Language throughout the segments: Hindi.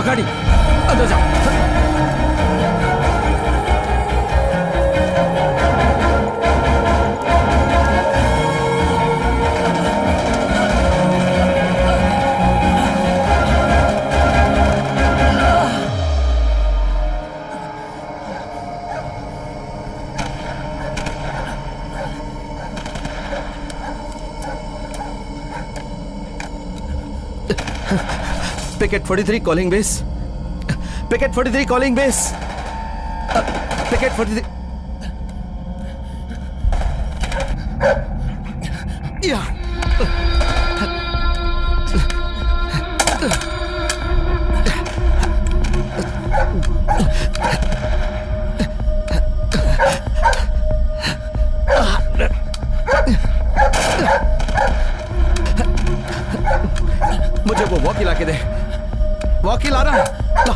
बकाडी अंदर जाओ। Picket 43 calling base. Picket 43 calling base. Picket 43. Yeah. मुझे वो वॉकी ला के दे। वॉकी ला रहा है। ला।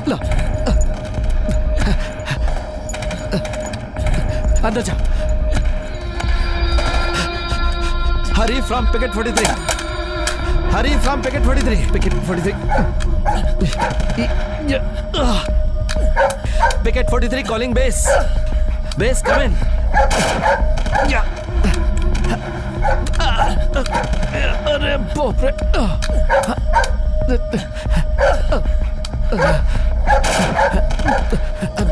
ला। अंदर जा। Hurry from picket 43। Hurry from picket 43। Picket 43। Picket 43 calling base. Base come in. अरे बाप रे।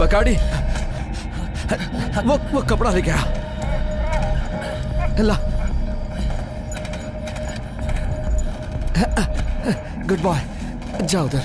बकाडी वो कपड़ा लेके आ। ला। गुड बॉय, जाओ उधर।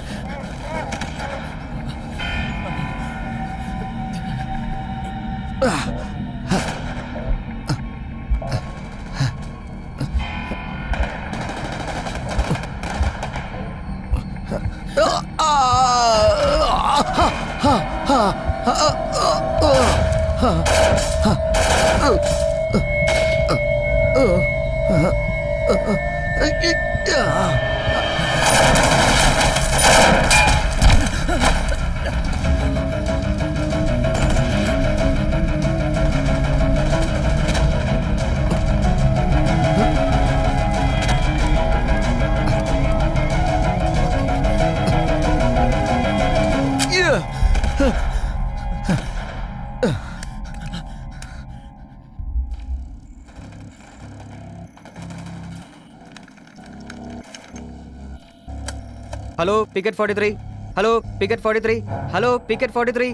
Hello picket 43। Hello picket 43। Hello picket 43।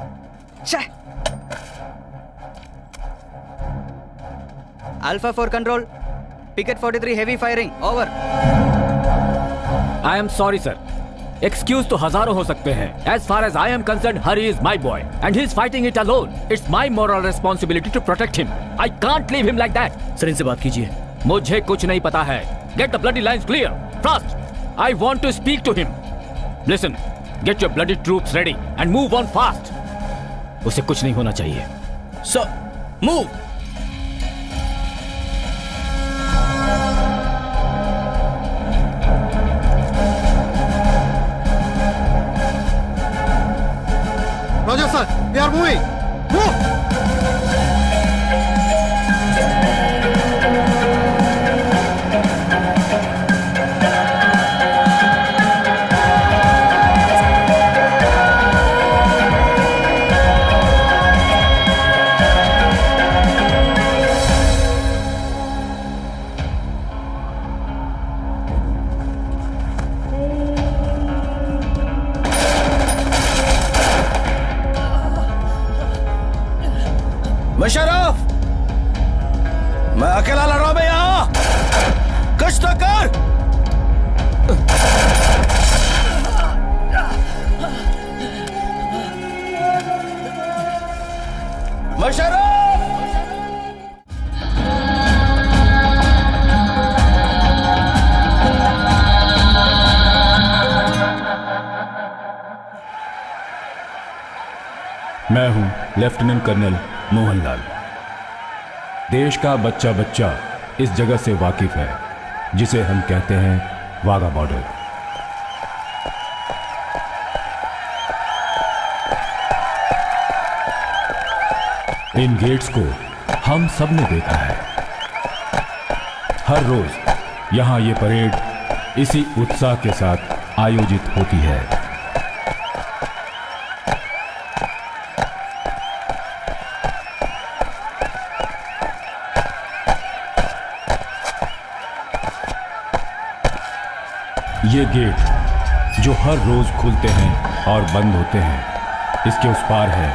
Alpha 4 control. Picket 43 heavy firing over. I am sorry sir. Excuse तो हजारों हो सकते हैं। As far as I am concern, Hari is my boy and he is fighting it alone. It's my moral responsibility to protect him. I can't leave him like that. Sir इनसे बात कीजिए। मुझे कुछ नहीं पता है। Get the bloody lines clear fast. I want to speak to him. Listen, get your bloody troops ready and move on fast. उसे कुछ नहीं होना चाहिए। Sir move. Roger sir, we are moving. Move. Musharraf, मैं अकेला लड़ रहा हूं यहां। कुछ तो कर। मुशर्रफ, मैं हूं लेफ्टिनेंट कर्नल मोहनलाल। देश का बच्चा बच्चा इस जगह से वाकिफ है जिसे हम कहते हैं वाघा बॉर्डर। इन गेट्स को हम सब ने देखा है। हर रोज यहां ये परेड इसी उत्साह के साथ आयोजित होती है। ये गेट जो हर रोज खुलते हैं और बंद होते हैं, इसके उस पार है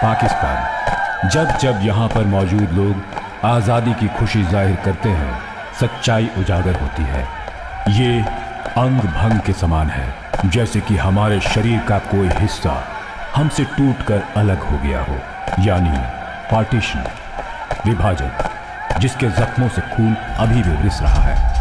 पाकिस्तान। जब जब यहाँ पर मौजूद लोग आज़ादी की खुशी जाहिर करते हैं, सच्चाई उजागर होती है। ये अंग भंग के समान है, जैसे कि हमारे शरीर का कोई हिस्सा हमसे टूटकर अलग हो गया हो, यानी पार्टीशन, विभाजन, जिसके जख्मों से खून अभी भी रिस रहा है।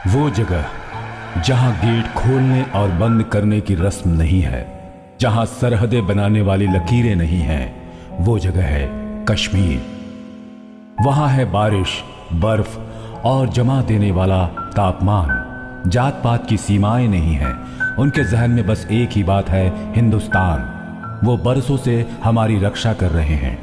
वो जगह जहां गेट खोलने और बंद करने की रस्म नहीं है, जहां सरहदें बनाने वाली लकीरें नहीं हैं, वो जगह है कश्मीर। वहां है बारिश, बर्फ और जमा देने वाला तापमान। जात पात की सीमाएं नहीं हैं, उनके जहन में बस एक ही बात है, हिंदुस्तान। वो बरसों से हमारी रक्षा कर रहे हैं।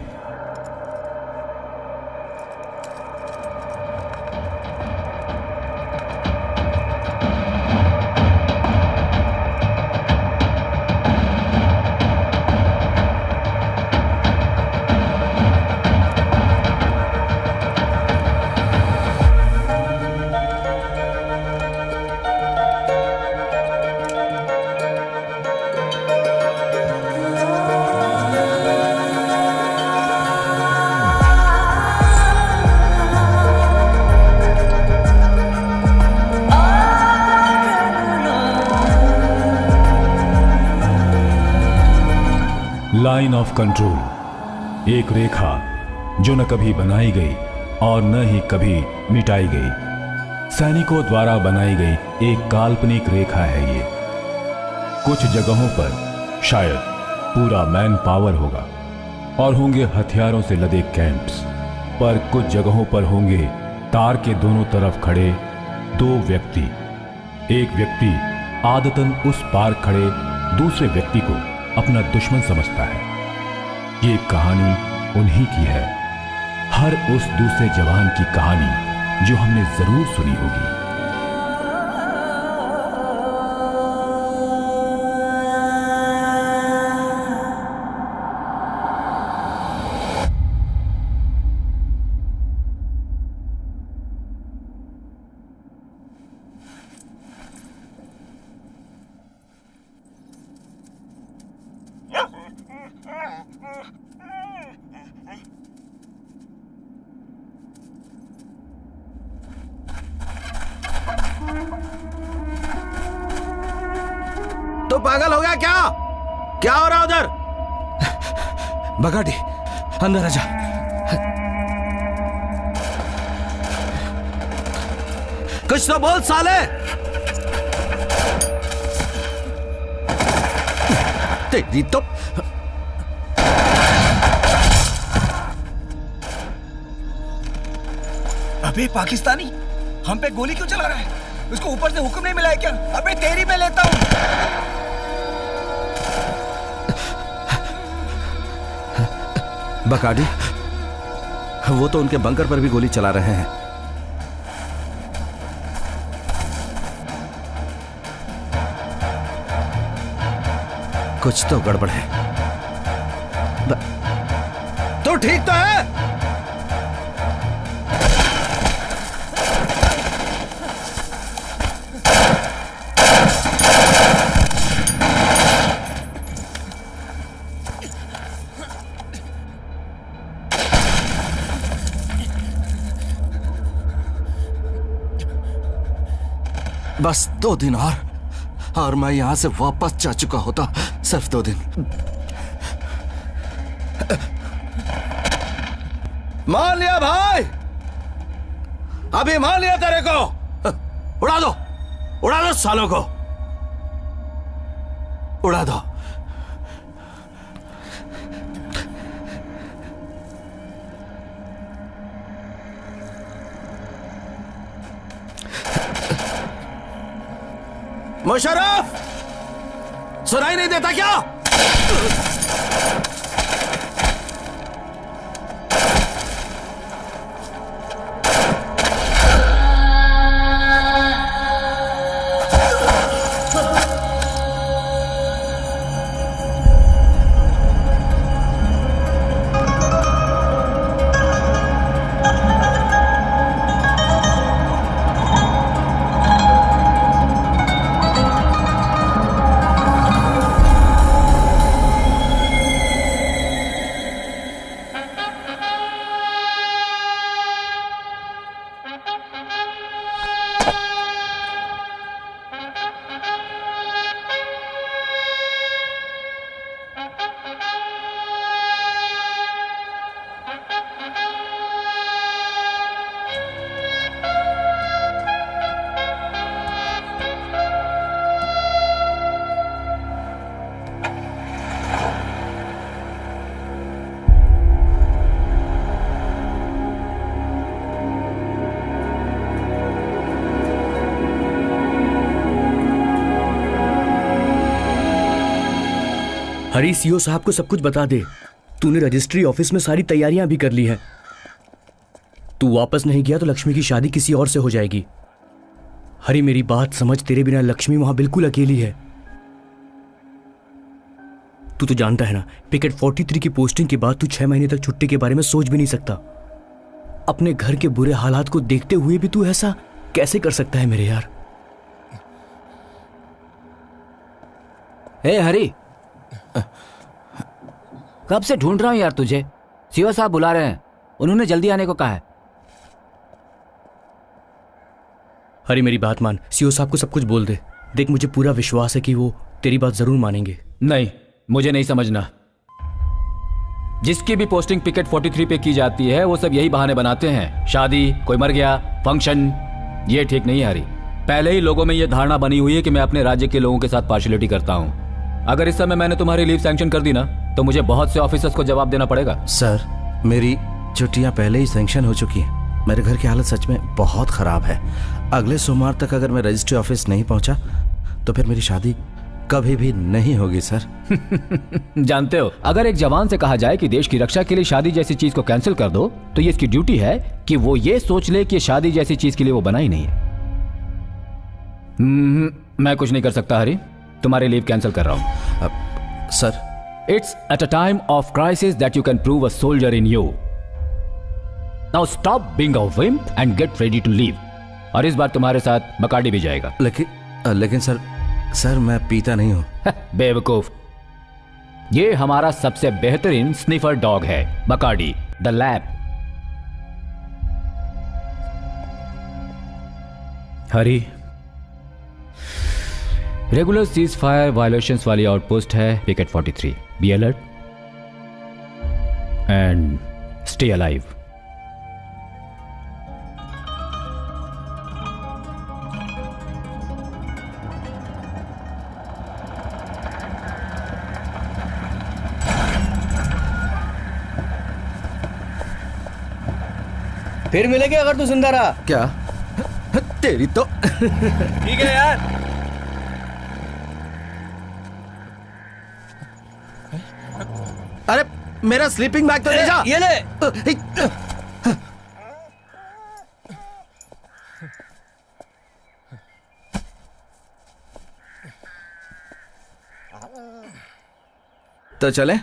लाइन ऑफ कंट्रोल, एक रेखा जो न कभी बनाई गई और न ही कभी मिटाई गई। सैनिकों द्वारा बनाई गई एक काल्पनिक रेखा है ये। कुछ जगहों पर शायद पूरा मैन पावर होगा और होंगे हथियारों से लदे कैंप्स, पर कुछ जगहों पर होंगे तार के दोनों तरफ खड़े दो व्यक्ति। एक व्यक्ति आदतन उस पार खड़े दूसरे व्यक्ति को अपना दुश्मन समझता है। ये कहानी उन्हीं की है, हर उस दूसरे जवान की कहानी जो हमने जरूर सुनी होगी। तो पागल हो गया क्या? क्या हो रहा उधर? बगाटी, अंदर आजा। कुछ तो बोल साले। तेरी तो अबे पाकिस्तानी, हम पे गोली क्यों चला रहा है? उसको ऊपर से हुक्म नहीं मिला है क्या? अबे तेरी मैं लेता हूं। बकाडी, वो तो उनके बंकर पर भी गोली चला रहे हैं। कुछ तो गड़बड़ है। तो ठीक तो है। बस 2 दिन और मैं यहां से वापस जा चुका होता। सिर्फ 2 दिन। मान लिया भाई, अभी मान लिया तेरे को। उड़ा दो सालों को, उड़ा दो। मुशर्रफ, सुनाई नहीं देता क्या? हरी, सीओ साहब को सब कुछ बता दे। तूने रजिस्ट्री ऑफिस में सारी तैयारियां भी कर ली हैं। तू वापस नहीं गया तो लक्ष्मी की शादी किसी और से हो जाएगी। हरी, मेरी बात समझ, तेरे बिना लक्ष्मी वहां बिल्कुल अकेली है। तू तो जानता है ना, पिकेट 43 की पोस्टिंग के बाद तू 6 महीने तक छुट्टी के बारे में सोच भी नहीं सकता। अपने घर के बुरे हालात को देखते हुए भी तू ऐसा कैसे कर सकता है मेरे यार? हे हरी, कब से ढूंढ रहा हूं यार तुझे। सीओ साहब बुला रहे हैं, उन्होंने जल्दी आने को कहा है। हरी, मेरी बात मान, सीओ साहब को सब कुछ बोल दे। देख, मुझे पूरा विश्वास है कि वो तेरी बात जरूर मानेंगे। नहीं, मुझे नहीं समझना। जिसकी भी पोस्टिंग पिकेट 43 पे की जाती है वो सब यही बहाने बनाते हैं। शादी, कोई मर गया, फंक्शन। ये ठीक नहीं है हरी। पहले ही लोगों में ये धारणा बनी हुई है कि मैं अपने राज्य के लोगों के साथ पार्शियलिटी करता हूं। अगर इस समय मैंने तुम्हारी लीव सैंक्शन कर दी ना तो मुझे बहुत से ऑफिसर्स को जवाब देना पड़ेगा। सर, मेरी छुट्टियां पहले ही सैंक्शन हो चुकी हैं। मेरे घर की हालत सच में बहुत खराब है। अगले सोमवार तक अगर मैं रजिस्ट्री ऑफिस नहीं पहुंचा तो फिर मेरी शादी कभी भी नहीं होगी सर। जानते हो, अगर एक जवान से कहा जाए कि देश की रक्षा के लिए शादी जैसी चीज को कैंसिल कर दो तो ये इसकी ड्यूटी है कि वो ये सोच ले कि शादी जैसी चीज के लिए वो बना ही नहीं है। मैं कुछ नहीं कर सकता हरी, तुम्हारी लीव कैंसिल कर रहा हूं। Sir, it's at a time of crisis that you can prove a soldier in you. Now stop being a wimp and get ready to leave. और इस बार तुम्हारे साथ बकाडी भी जाएगा। लेकिन सर मैं पीता नहीं हूं। बेवकूफ, ये हमारा सबसे बेहतरीन स्निफर डॉग है, Bacardi the lab. Hari, regular cease fire violations वाली आउटपोस्ट है picket 43। Be alert and stay alive. फिर मिलेंगे अगर तू जिंदा रहा। क्या? तेरी तो ठीक है यार। अरे मेरा स्लीपिंग बैग तो ले जा। ये ले। तो चले।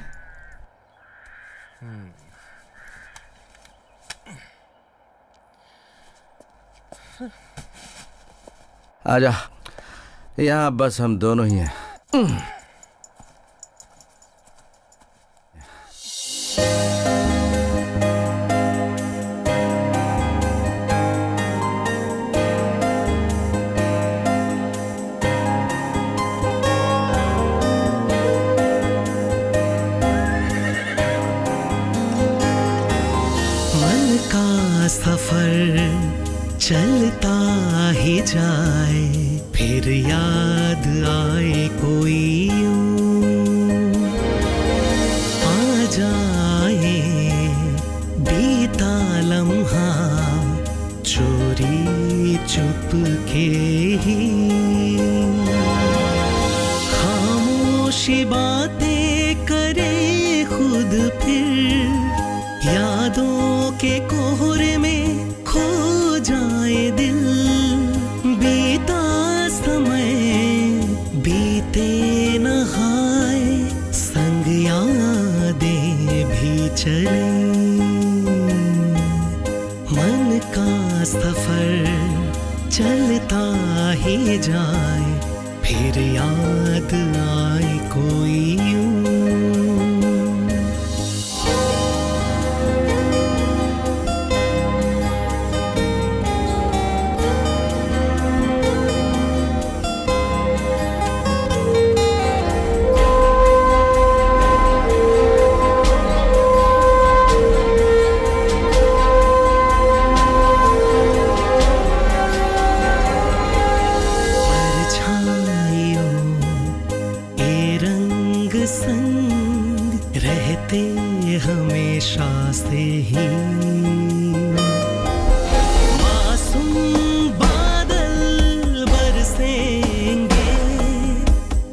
आजा, यहाँ बस हम दोनों ही हैं। सफर चलता ही जाए, फिर याद आए कोई यूं आ जाए, बीता लम्हा चोरी चुप के ही, खामोशी बातें करे खुद फिर, यादों के कोहरे में खो जाए दिल, बीता समय बीते नहाए, संग यादें भी चले, मन का सफर चलता ही जाए, फिर याद आए कोई यूं। हमेशा से ही मासूम बादल बरसेंगे,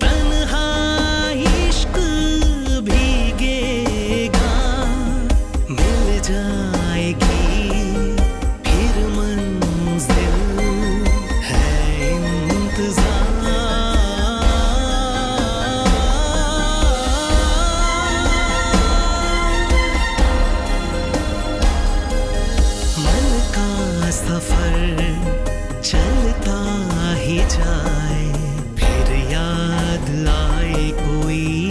तन्हा इश्क भीगेगा, मिल जाएगी फिर मंजिल, है इंतजार। सफर चलता ही जाए, फिर याद आए कोई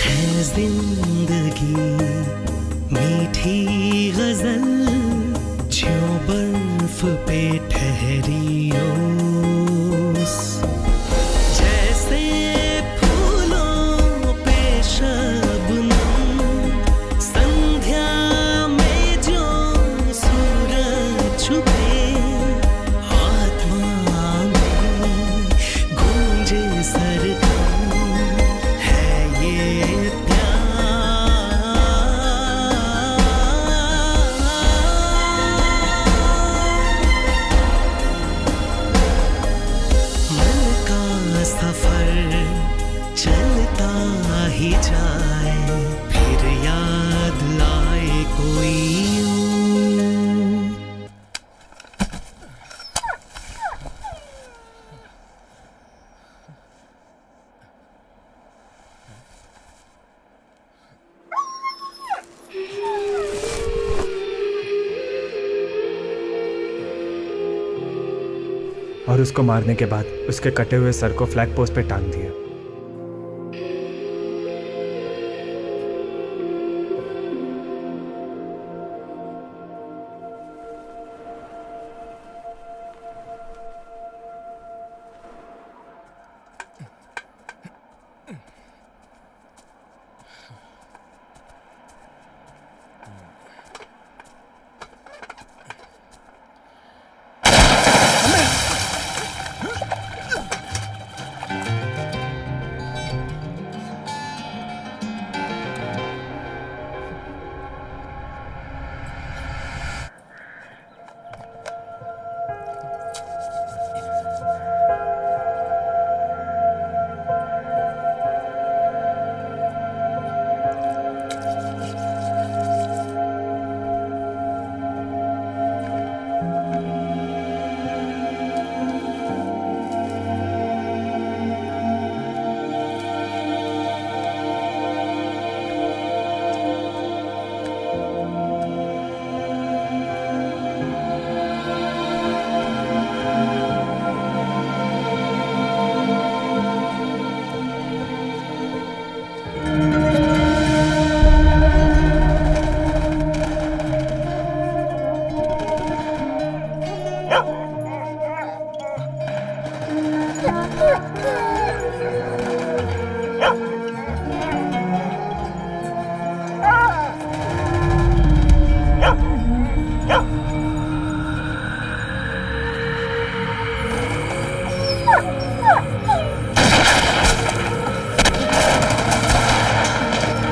है जिंदगी मीठी गजल, ज्यों बर्फ पे ठहरी ओस, जैसे फूलों पे शबनम, संध्या में जो सूरज छुपे, आत्मा में गूंजे सरगम, है ये सफर चलता ही जाए, फिर याद आए कोई और उसको मारने के बाद उसके कटे हुए सर को फ्लैग पोस्ट पे टांग दिया।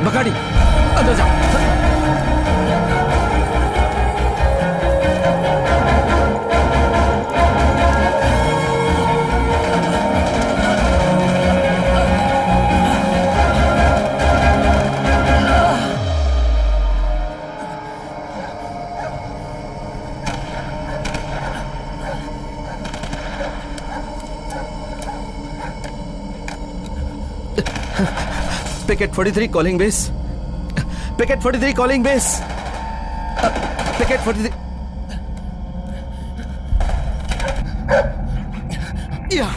बकाडी अंदर जाओ। Picket 43 calling base. Picket 43 calling base. Picket 43. Yeah.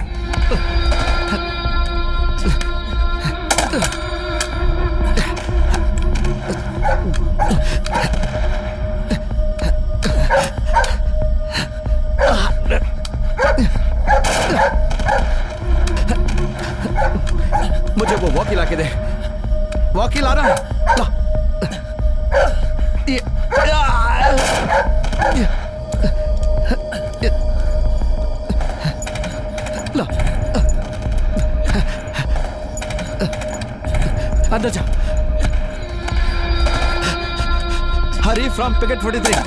मुझे वो वॉकी ला के दे। वॉकी ला रहा है। ला। ला। अंदर जा। Hurry from picket 43।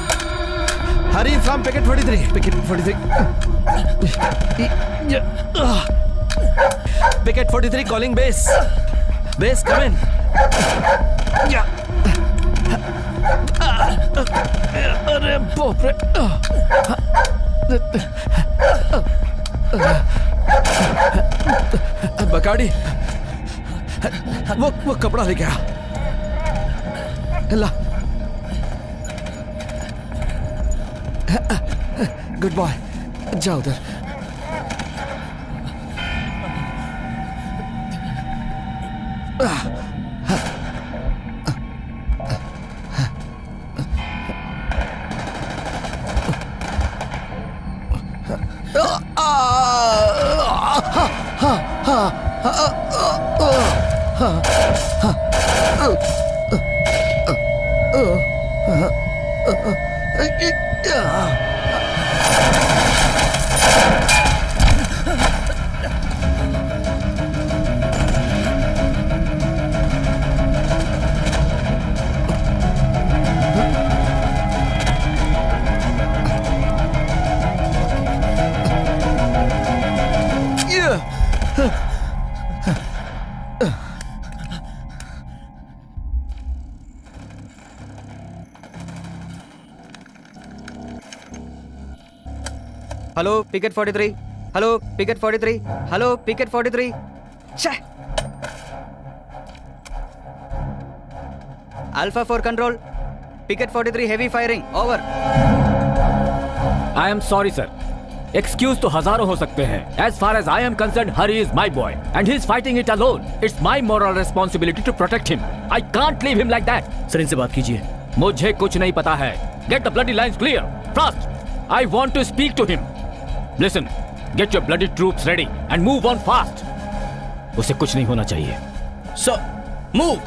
Hurry from picket 43। Picket 43। Picket 43 calling base. Base come in. अरे बाप रे। बकाडी वो कपड़ा लेके आ। ला। गुड बॉय, जाओ उधर। Hello picket 43। Hello picket 43। Hello picket 43। Alpha 4 control. Picket 43 heavy firing over. I am sorry sir. Excuse तो हजारों हो सकते हैं। As far as I am concern, Hari is my boy and he is fighting it alone. It's my moral responsibility to protect him. I can't leave him like that. Sir इनसे बात कीजिए। मुझे कुछ नहीं पता है। Get the bloody lines clear fast. I want to speak to him. Listen, get your bloody troops ready and move on fast. उसे कुछ नहीं होना चाहिए। Sir move.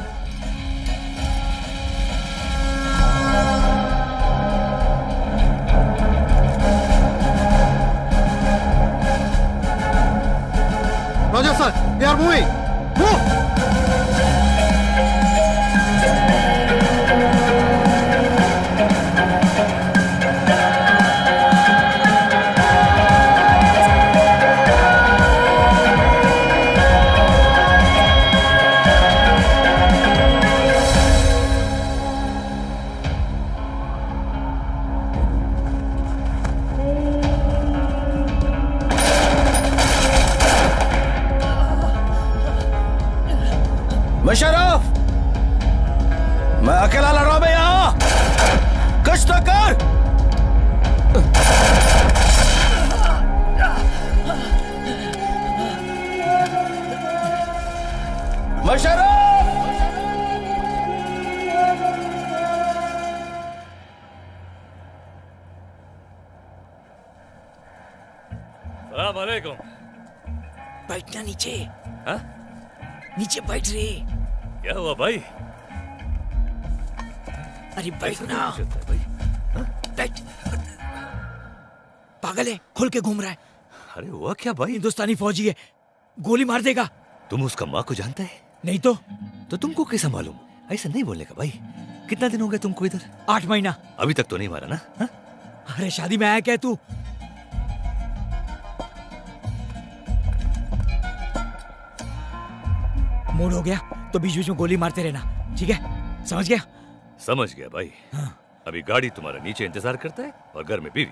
Roger, sir. We are moving. Move. Musharraf, मैं अकेला लड़ रहा हूं यहां। कुछ तो कर। मुशर्रफ। सलाम अलैकुम। बैठना नीचे। हाँ? नीचे बैठ रे। क्या हुआ भाई? अरे बैठना। बैठ। पागल है, खुल के घूम रहा है। अरे हुआ क्या भाई? हिंदुस्तानी फौजी है, गोली मार देगा। तुम उसका माँ को जानते हैं? नहीं तो तुमको कैसा मालूम? ऐसा नहीं बोलने का भाई। कितना दिन हो गए तुमको इधर? 8 महीना। अभी तक तो नहीं मारा ना? हा? अरे शादी में आया क्या तू? मूड हो गया तो बीच बीच में गोली मारते रहना, ठीक है? समझ गया? समझ गया भाई। हाँ। अभी गाड़ी तुम्हारा नीचे इंतजार करता है और घर में बीवी।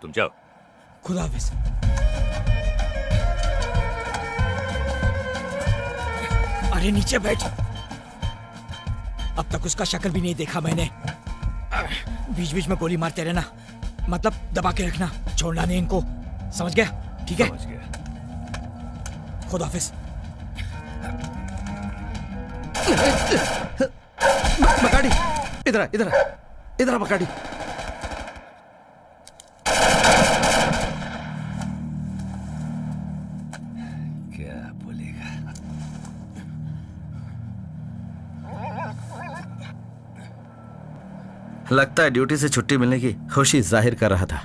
तुम जाओ। खुदा हाफिज। अरे नीचे बैठ। अब तक उसका शक्ल भी नहीं देखा मैंने। बीच बीच में गोली मारते रहना, मतलब दबा के रखना, छोड़ना नहीं इनको। समझ गया? ठीक है? समझ गया। खुदा हाफिज। बकाडी, इधर इधर इधर बकाडी। क्या बोलेगा? लगता है ड्यूटी से छुट्टी मिलने की खुशी जाहिर कर रहा था।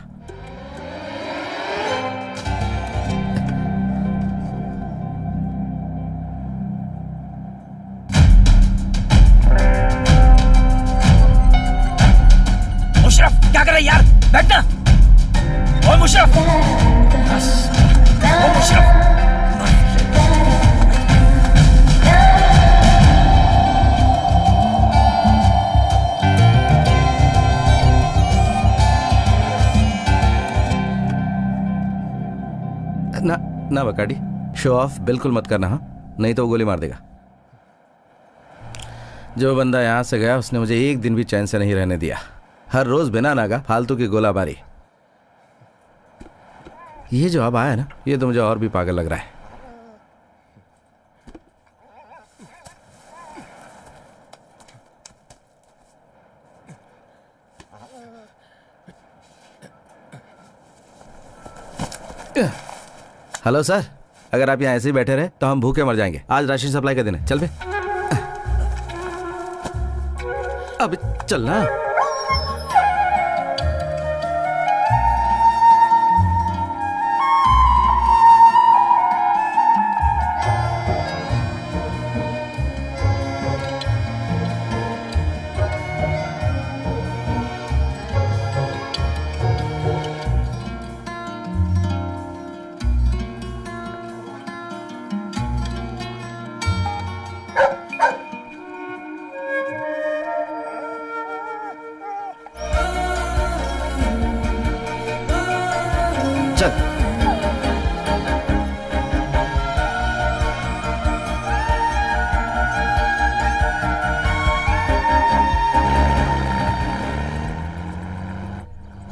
मुशर्रफ क्या कर रहे यार? बैठना। ओ मुशर्रफ, ओ मुशर्रफ। ना ना बकाडी, शो ऑफ बिल्कुल मत करना, हाँ? नहीं तो वो गोली मार देगा। जो बंदा यहाँ से गया उसने मुझे एक दिन भी चैन से नहीं रहने दिया। हर रोज बिना नागा फालतू की गोलाबारी। ये जो अब आया ना, ये तो मुझे और भी पागल लग रहा है। हेलो सर, अगर आप यहाँ ऐसे ही बैठे रहे तो हम भूखे मर जाएंगे। आज राशन सप्लाई का दिन है, चल बे। अब चलना।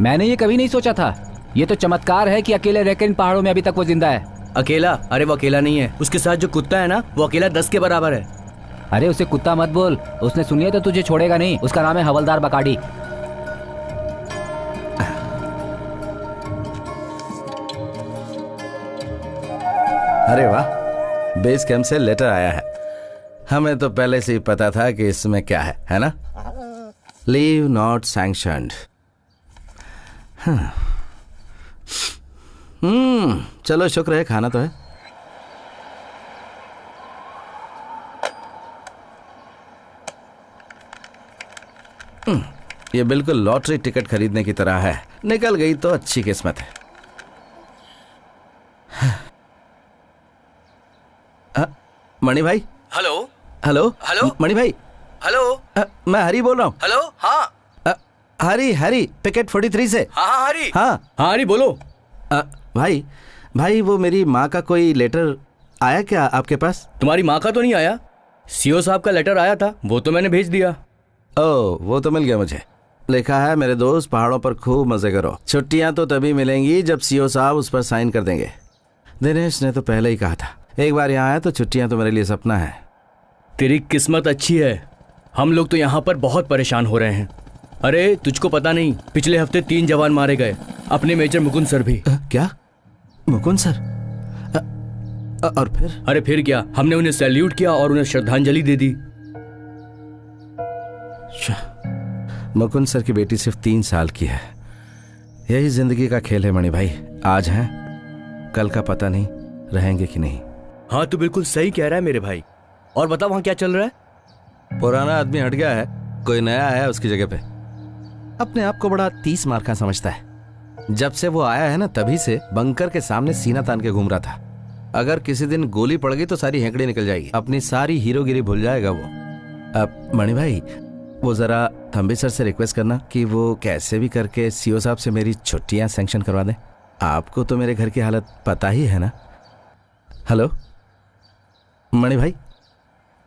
मैंने ये कभी नहीं सोचा था। ये तो चमत्कार है कि अकेले रहकर इन पहाड़ों में अभी तक वो जिंदा है। अकेला? अरे वो अकेला नहीं है, उसके साथ जो कुत्ता है ना, वो अकेला 10 के बराबर है। अरे उसे कुत्ता मत बोल, उसने सुनिए तो तुझे छोड़ेगा नहीं। उसका नाम है हवलदार बकाडी। अरे वाह, बेस कैंप से लेटर आया है। हमें तो पहले से ही पता था कि इसमें क्या है ना? Leave not sanctioned. चलो शुक्र है, खाना तो है। ये बिल्कुल लॉटरी टिकट खरीदने की तरह है। निकल गई तो अच्छी किस्मत है। मणि भाई। हेलो हेलो हेलो मणि भाई। हेलो मैं हरी बोल रहा हूँ। हेलो। हाँ हरी पिकेट 43 से। हाँ हरी। हाँ हरी बोलो। भाई वो मेरी माँ का कोई लेटर आया क्या आपके पास? तुम्हारी माँ का तो नहीं आया, सीओ साहब का लेटर आया था, वो तो मैंने भेज दिया। ओह, वो तो मिल गया मुझे। लिखा है, मेरे दोस्त पहाड़ों पर खूब मजे करो, छुट्टियां तो तभी मिलेंगी जब सीओ साहब उस पर साइन कर देंगे। दिनेश ने तो पहले ही कहा था, एक बार यहाँ आया तो छुट्टियां तो मेरे लिए सपना है। तेरी किस्मत अच्छी है, हम लोग तो यहाँ पर बहुत परेशान हो रहे हैं। अरे तुझको पता नहीं, पिछले हफ्ते 3 जवान मारे गए, अपने मेजर मुकुंद सर भी। क्या? मुकुंद सर? और फिर? अरे फिर क्या, हमने उन्हें सैल्यूट किया और उन्हें श्रद्धांजलि दे दी। मुकुंद सर की बेटी सिर्फ 3 साल की है। यही जिंदगी का खेल है मणि भाई। आज हैं, कल का पता नहीं रहेंगे कि नहीं। हाँ तू बिल्कुल सही कह रहा है मेरे भाई। और बता वहां क्या चल रहा है? पुराना आदमी हट गया है, कोई नया आया है उसकी जगह पे। अपने आप को बड़ा 30 मार का समझता है। जब से वो आया है ना, तभी से बंकर के सामने सीना तान के घूम रहा था। अगर किसी दिन गोली पड़ गई तो सारी हेंकड़ी निकल जाएगी, अपनी सारी हीरोगिरी भूल जाएगा वो। अब मणि भाई, वो जरा थम्बी सर से रिक्वेस्ट करना कि वो कैसे भी करके सीओ साहब से मेरी छुट्टियां सैंक्शन करवा दें। आपको तो मेरे घर की हालत पता ही है ना। हेलो मणि भाई,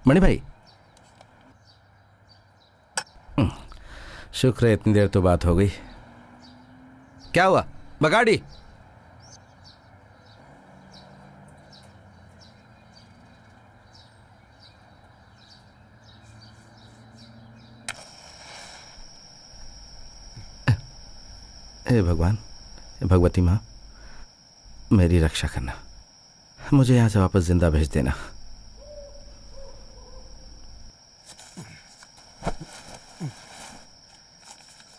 मणि भाई, शुक्र है इतनी देर तो बात हो गई। क्या हुआ बगाड़ी? हे भगवान, भगवती माँ, मेरी रक्षा करना, मुझे यहाँ से वापस जिंदा भेज देना।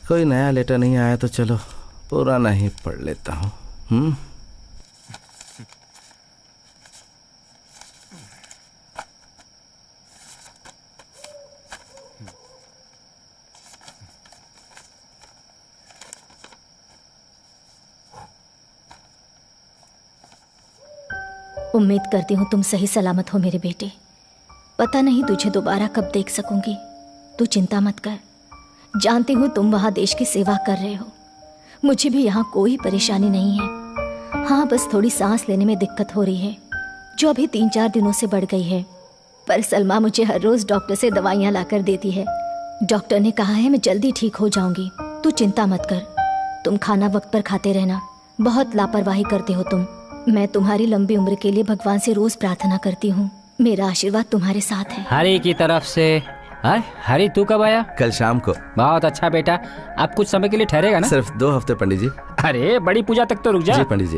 कोई नया लेटर नहीं आया तो चलो पुराना ही पढ़ लेता हूँ। उम्मीद करती हूँ तुम सही सलामत हो मेरे बेटे। पता नहीं तुझे दोबारा कब देख सकूंगी। तू चिंता मत कर, जानती हूँ तुम वहाँ देश की सेवा कर रहे हो। मुझे भी यहाँ कोई परेशानी नहीं है। हाँ, बस थोड़ी सांस लेने में दिक्कत हो रही है, जो अभी 3-4 दिनों से बढ़ गई है। पर सलमा मुझे हर रोज डॉक्टर से दवाइयाँ ला कर देती है। डॉक्टर ने कहा है मैं जल्दी ठीक हो जाऊंगी। तू चिंता मत कर, तुम खाना वक्त पर खाते रहना। बहुत लापरवाही करते हो तुम। मैं तुम्हारी लंबी उम्र के लिए भगवान से रोज प्रार्थना करती हूँ। मेरा आशीर्वाद तुम्हारे साथ है। हरी की तरफ से। हरी, तू कब आया? कल शाम को। बहुत अच्छा बेटा, अब कुछ समय के लिए ठहरेगा ना? सिर्फ 2 हफ्ते पंडित जी। अरे बड़ी पूजा तक तो रुक जा। जी पंडित जी।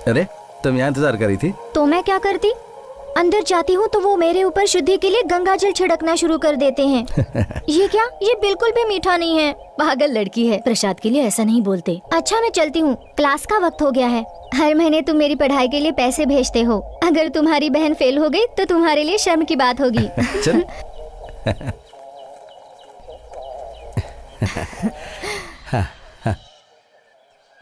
अरे तुम यहाँ इंतजार कर रही थी? तो मैं क्या करती? अंदर जाती हूँ तो वो मेरे ऊपर शुद्धि के लिए गंगा जल छिड़कना शुरू कर देते हैं। ये क्या? ये बिल्कुल भी मीठा नहीं है। पागल लड़की है, प्रसाद के लिए ऐसा नहीं बोलते। अच्छा मैं चलती हूँ, क्लास का वक्त हो गया है। हर महीने तुम मेरी पढ़ाई के लिए पैसे भेजते हो। अगर तुम्हारी बहन फेल हो गई तो तुम्हारे लिए शर्म की बात होगी। चल।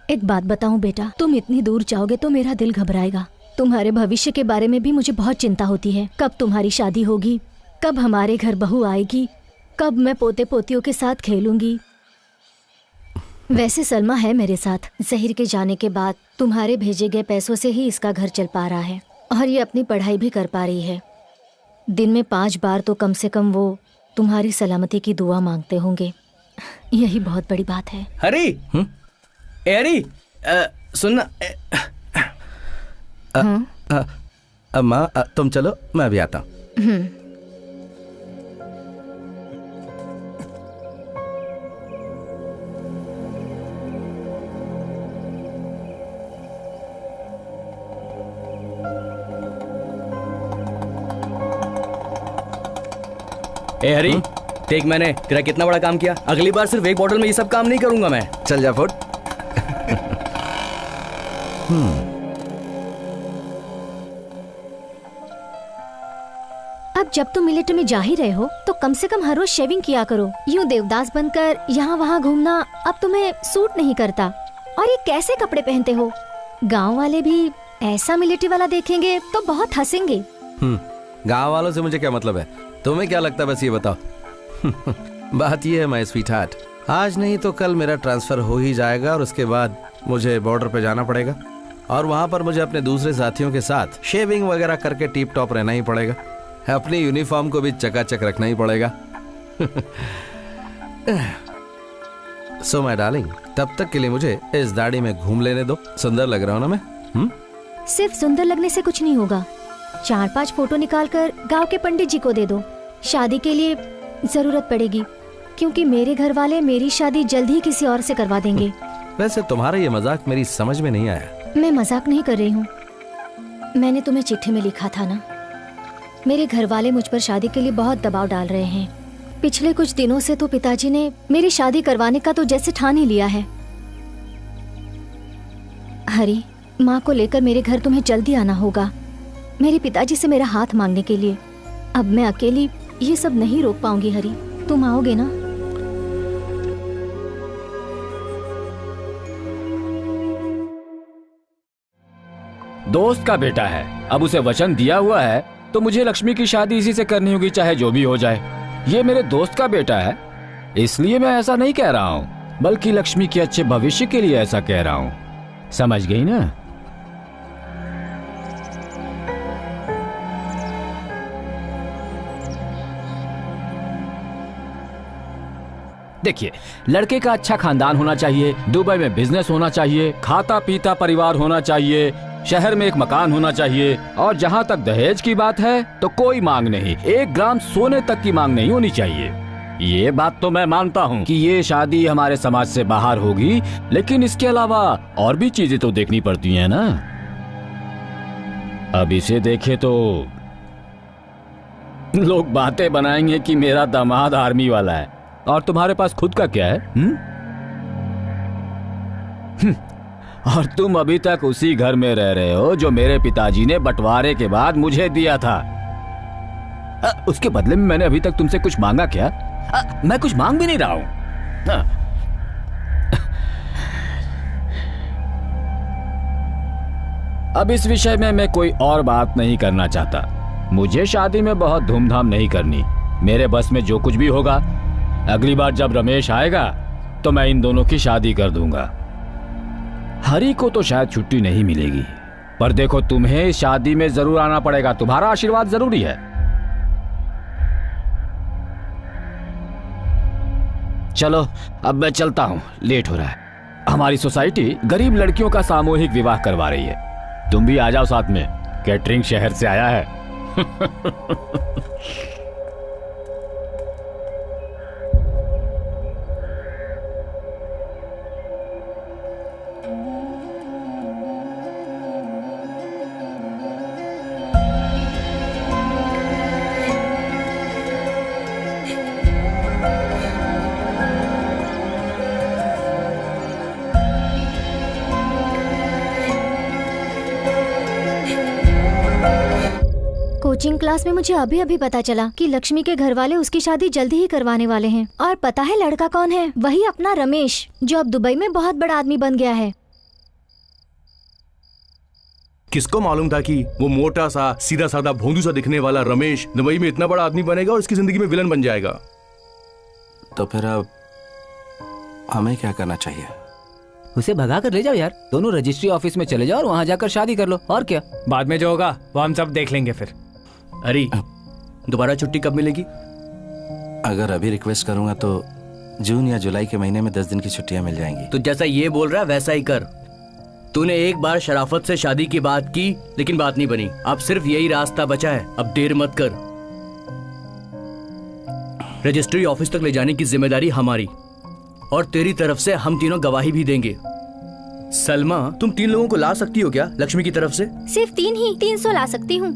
एक बात बताऊं बेटा, तुम इतनी दूर जाओगे तो मेरा दिल घबराएगा। तुम्हारे भविष्य के बारे में भी मुझे बहुत चिंता होती है। कब तुम्हारी शादी होगी, कब हमारे घर बहू आएगी, कब मैं पोते पोतियों के साथ खेलूंगी। वैसे सलमा है मेरे साथ। जहीर के जाने के बाद तुम्हारे भेजे गए पैसों से ही इसका घर चल पा रहा है और ये अपनी पढ़ाई भी कर पा रही है। दिन में 5 बार तो कम से कम वो तुम्हारी सलामती की दुआ मांगते होंगे। यही बहुत बड़ी बात है। हरी, हरी, सुनना। माँ तुम चलो, मैं अभी आता हूँ। ए हरी, देख मैंने तेरा कितना बड़ा काम किया। अगली बार सिर्फ एक बॉटल में ये सब काम नहीं करूंगा मैं। चल जा फुट। अब जब तुम मिलिट्री में जा ही रहे हो तो कम से कम हर रोज शेविंग किया करो। यूं देवदास बनकर यहाँ वहाँ घूमना अब तुम्हें सूट नहीं करता। और ये कैसे कपड़े पहनते हो? गांव वाले भी ऐसा मिलिट्री वाला देखेंगे तो बहुत हंसेंगे। गांव वालों से मुझे क्या मतलब है? तुम्हें क्या लगता है, बस ये बताओ। बात ये है माय स्वीट हार्ट, आज नहीं तो कल मेरा ट्रांसफर हो ही जाएगा और उसके बाद मुझे बॉर्डर पे जाना पड़ेगा और वहां पर मुझे अपने दूसरे साथियों के साथ शेविंग वगैरह करके टिप टॉप रहना ही पड़ेगा। अपनी यूनिफॉर्म को भी चकाचक रखना ही पड़ेगा। सो माय डार्लिंग, तब तक के लिए मुझे इस दाढ़ी में घूम लेने दो। सुंदर लग रहा हूं ना मैं? सिर्फ सुंदर लगने से कुछ नहीं होगा। 4-5 फोटो निकाल कर गाँव के पंडित जी को दे दो। शादी के लिए जरूरत पड़ेगी क्योंकि मेरे घर वाले मेरी शादी जल्द ही किसी और से करवा देंगे। वैसे तुम्हारा ये मजाक मेरी समझ में नहीं आया। मैं मजाक नहीं कर रही हूँ। मैंने तुम्हें चिट्ठी में लिखा था ना, मेरे घर वाले मुझ पर शादी के लिए बहुत दबाव डाल रहे हैं। पिछले कुछ दिनों से तो पिताजी ने मेरी शादी करवाने का तो जैसे ठान ही लिया है। हरी, माँ को लेकर मेरे घर तुम्हें जल्दी आना होगा, मेरे पिताजी से मेरा हाथ मांगने के लिए। अब मैं अकेली ये सब नहीं रोक पाऊंगी। हरी, तुम आओगे ना? दोस्त का बेटा है, अब उसे वचन दिया हुआ है तो मुझे लक्ष्मी की शादी इसी से करनी होगी, चाहे जो भी हो जाए। ये मेरे दोस्त का बेटा है, इसलिए मैं ऐसा नहीं कह रहा हूँ, बल्कि लक्ष्मी के अच्छे भविष्य के लिए ऐसा कह रहा हूँ। समझ गई ना? देखिए, लड़के का अच्छा खानदान होना चाहिए, दुबई में बिजनेस होना चाहिए, खाता पीता परिवार होना चाहिए, शहर में एक मकान होना चाहिए, और जहाँ तक दहेज की बात है तो कोई मांग नहीं, 1 ग्राम सोने तक की मांग नहीं होनी चाहिए। ये बात तो मैं मानता हूँ कि ये शादी हमारे समाज से बाहर होगी, लेकिन इसके अलावा और भी चीजें तो देखनी पड़ती हैं ना। अब इसे देखे तो लोग बातें बनाएंगे कि मेरा दामाद आर्मी वाला है, और तुम्हारे पास खुद का क्या है? और तुम अभी तक उसी घर में रह रहे हो जो मेरे पिताजी ने बंटवारे के बाद मुझे दिया था। उसके बदले में मैंने अभी तक तुमसे कुछ मांगा क्या? मैं कुछ मांग भी नहीं रहा हूं। अब इस विषय में मैं कोई और बात नहीं करना चाहता। मुझे शादी में बहुत धूमधाम नहीं करनी, मेरे बस में जो कुछ भी होगा, अगली बार जब रमेश आएगा तो मैं इन दोनों की शादी कर दूंगा। हरी को तो शायद छुट्टी नहीं मिलेगी, पर देखो, तुम्हें इस शादी में जरूर आना पड़ेगा, तुम्हारा आशीर्वाद जरूरी है। चलो अब मैं चलता हूं, लेट हो रहा है। हमारी सोसाइटी गरीब लड़कियों का सामूहिक विवाह करवा रही है, तुम भी आ जाओ साथ में, कैटरिंग शहर से आया है। कोचिंग क्लास में मुझे अभी अभी पता चला कि लक्ष्मी के घर वाले उसकी शादी जल्दी ही करवाने वाले हैं। और पता है लड़का कौन है? वही अपना रमेश, जो अब दुबई में बहुत बड़ा आदमी बन गया है। किसको मालूम था कि वो मोटा सा सीधा साधा भोंदू सा दिखने वाला रमेश दुबई में इतना बड़ा आदमी बनेगा और इसकी जिंदगी में विलन बन जाएगा। तो फिर अब हमें क्या करना चाहिए? उसे भगा कर ले जाओ यार, दोनों रजिस्ट्री ऑफिस में चले जाओ और वहाँ जाकर शादी कर लो, और क्या। बाद में जो होगा वो हम सब देख लेंगे फिर। अरे दोबारा छुट्टी कब मिलेगी? अगर अभी रिक्वेस्ट करूंगा तो जून या जुलाई के महीने में 10 दिन की छुट्टियां मिल जाएंगी। तो जैसा ये बोल रहा है वैसा ही कर। तूने एक बार शराफत से शादी की बात की, लेकिन बात नहीं बनी। अब सिर्फ यही रास्ता बचा है, अब देर मत कर। रजिस्ट्री ऑफिस तक ले जाने की जिम्मेदारी हमारी, और तेरी तरफ से हम तीनों गवाही भी देंगे। सलमा, तुम 3 लोगों को ला सकती हो क्या लक्ष्मी की तरफ से? सिर्फ 3 ही, 300 ला सकती हूँ।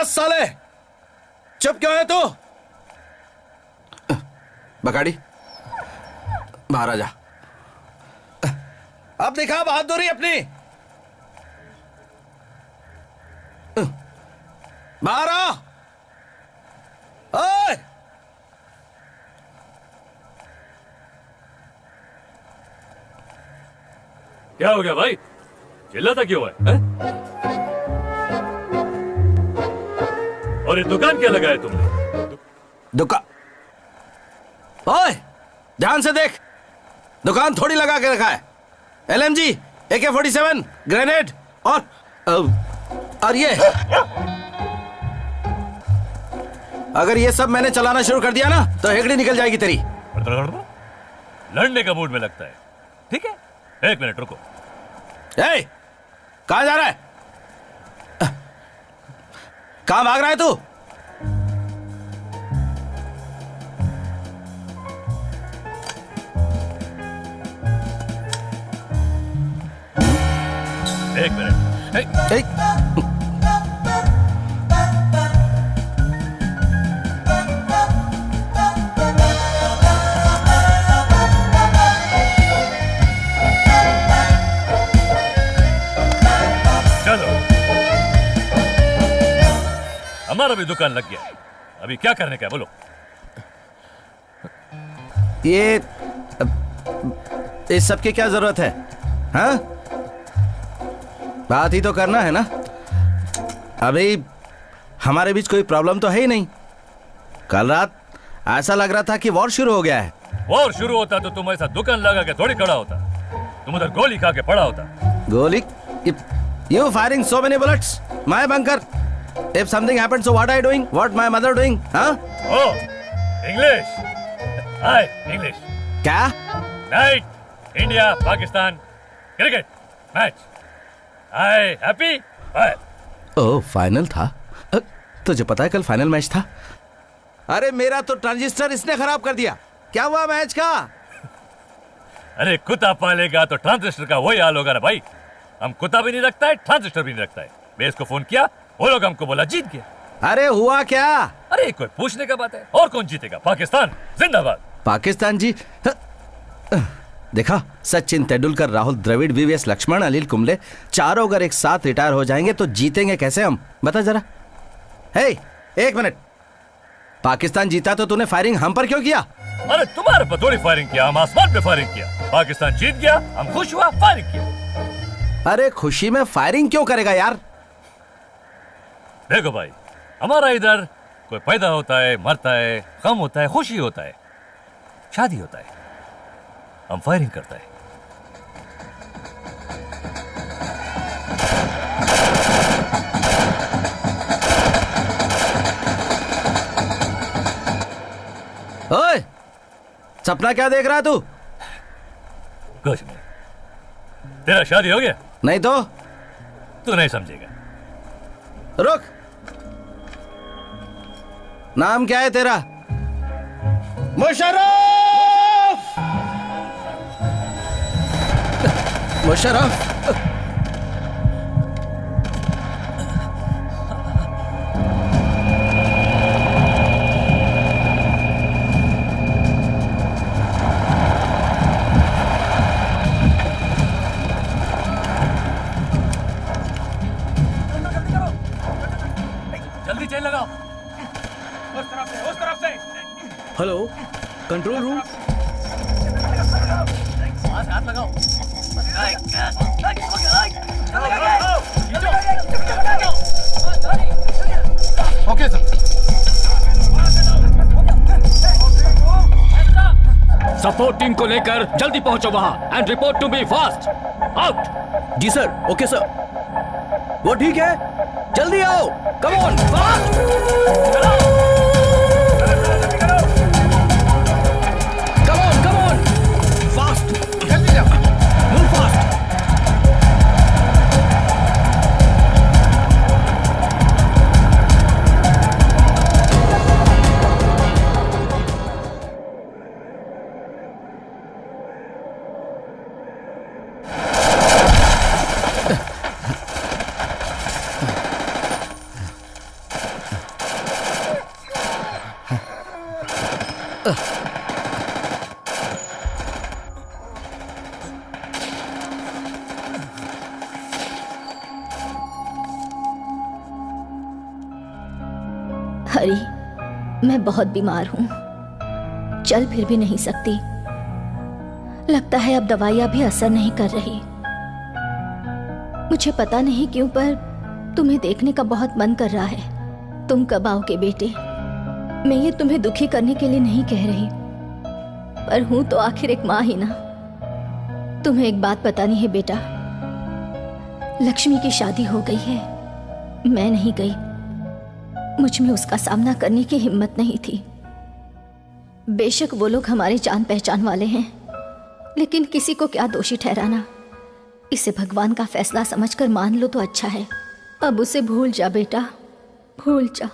साले चुप क्यों है तू? बकाड़ी बाहर आ जा। अब दिखा बहादुरी अपनी। बाहर आ। ओए! क्या हो गया भाई? चिल्लाता क्यों है? और ये दुकान क्या लगाया तुमने? दुकान? ओए, ध्यान से देख, दुकान थोड़ी लगा के रखा है। LMG, AK-47, ग्रेनेड और ये अगर ये सब मैंने चलाना शुरू कर दिया ना तो हेगड़ी निकल जाएगी तेरी। लड़ने का मूड में लगता है। ठीक है, 1 मिनट रुको। कहां जा रहा है? कहां भाग रहा है तू? एक मिनट। चलो, हमारा भी दुकान लग गया। अभी क्या करने का है बोलो। ये इस सब की क्या जरूरत है? हाँ, बात ही तो करना है ना। अभी हमारे बीच कोई प्रॉब्लम तो है ही नहीं। कल रात ऐसा लग रहा था कि वॉर शुरू हो गया है। वॉर शुरू होता तो तुम ऐसा दुकान लगा के थोड़ी खड़ा होता, तुम उधर गोली खा के पड़ा होता। गोली? You firing so many bullets, my bunker. If something happened, so what are you doing? What my mother doing? Huh? Oh, English. Hi, English. क्या? Night, India, Pakistan, cricket match. Hi, happy? Hi. ओह, फाइनल था? तुझे पता है कल फाइनल मैच था? अरे मेरा तो ट्रांजिस्टर इसने खराब कर दिया। क्या हुआ मैच का? अरे कुत्ता पालेगा तो ट्रांजिस्टर का वही हाल होगा ना भाई। हम कुत्ता भी नहीं रखता है, ट्रांजिस्टर भी नहीं रखता है। बेस को फोन किया, वो लोग हमको बोला जीत गया। अरे हुआ क्या? अरे कोई पूछने का बात है। और कौन जीतेगा? पाकिस्तान जिंदाबाद। पाकिस्तान जी? देखा, सचिन तेंदुलकर, राहुल द्रविड़, वीवीएस लक्ष्मण, अनिल कुंबले चारों अगर एक साथ रिटायर हो जाएंगे तो जीतेंगे कैसे हम? बता जरा। हे, 1 मिनट। पाकिस्तान जीता तो तूने फायरिंग हम पर क्यों किया? अरे तुम्हारे पर थोड़ी फायरिंग किया, हम आसमान पे फायरिंग किया। पाकिस्तान जीत गया, हम खुश हुआ, फायरिंग किया। अरे खुशी में फायरिंग क्यों करेगा यार? देखो भाई, हमारा इधर कोई पैदा होता है, मरता है, गम होता है, खुशी होता है, शादी होता है, हम फायरिंग करता है। ओए, सपना क्या देख रहा तू? कुछ नहीं। तेरा शादी हो गया? नहीं तो? तू नहीं समझेगा। रुक, नाम क्या है तेरा? मुशर्रफ। मुशर्रफ। जल्दी चेन लगाओ। उस तरफ से। Hello, control room. हाथ लगाओ। Okay sir. सपोर्ट टीम को लेकर जल्दी पहुंचो वहां and report to be fast. Out. जी सर। Okay sir. वो ठीक है, जल्दी आओ। Come on, fast. Come on, fast. जल्दी जाओ। Move fast. हरी, मैं बहुत बीमार हूं, चल फिर भी नहीं सकती। लगता है अब दवाइयां भी असर नहीं कर रही। मुझे पता नहीं क्यों पर तुम्हें देखने का बहुत मन कर रहा है। तुम कब आओगे बेटे? मैं ये तुम्हें दुखी करने के लिए नहीं कह रही, पर हूं तो आखिर एक माँ ही ना। तुम्हें एक बात बतानी है बेटा, लक्ष्मी की शादी हो गई है, मैं नहीं गई। मुझ में उसका सामना करने की हिम्मत नहीं थी। बेशक वो लोग हमारी जान पहचान वाले हैं, लेकिन किसी को क्या दोषी ठहराना। इसे भगवान का फैसला समझकर मान लो तो अच्छा है। अब उसे भूल जा बेटा, भूल जा।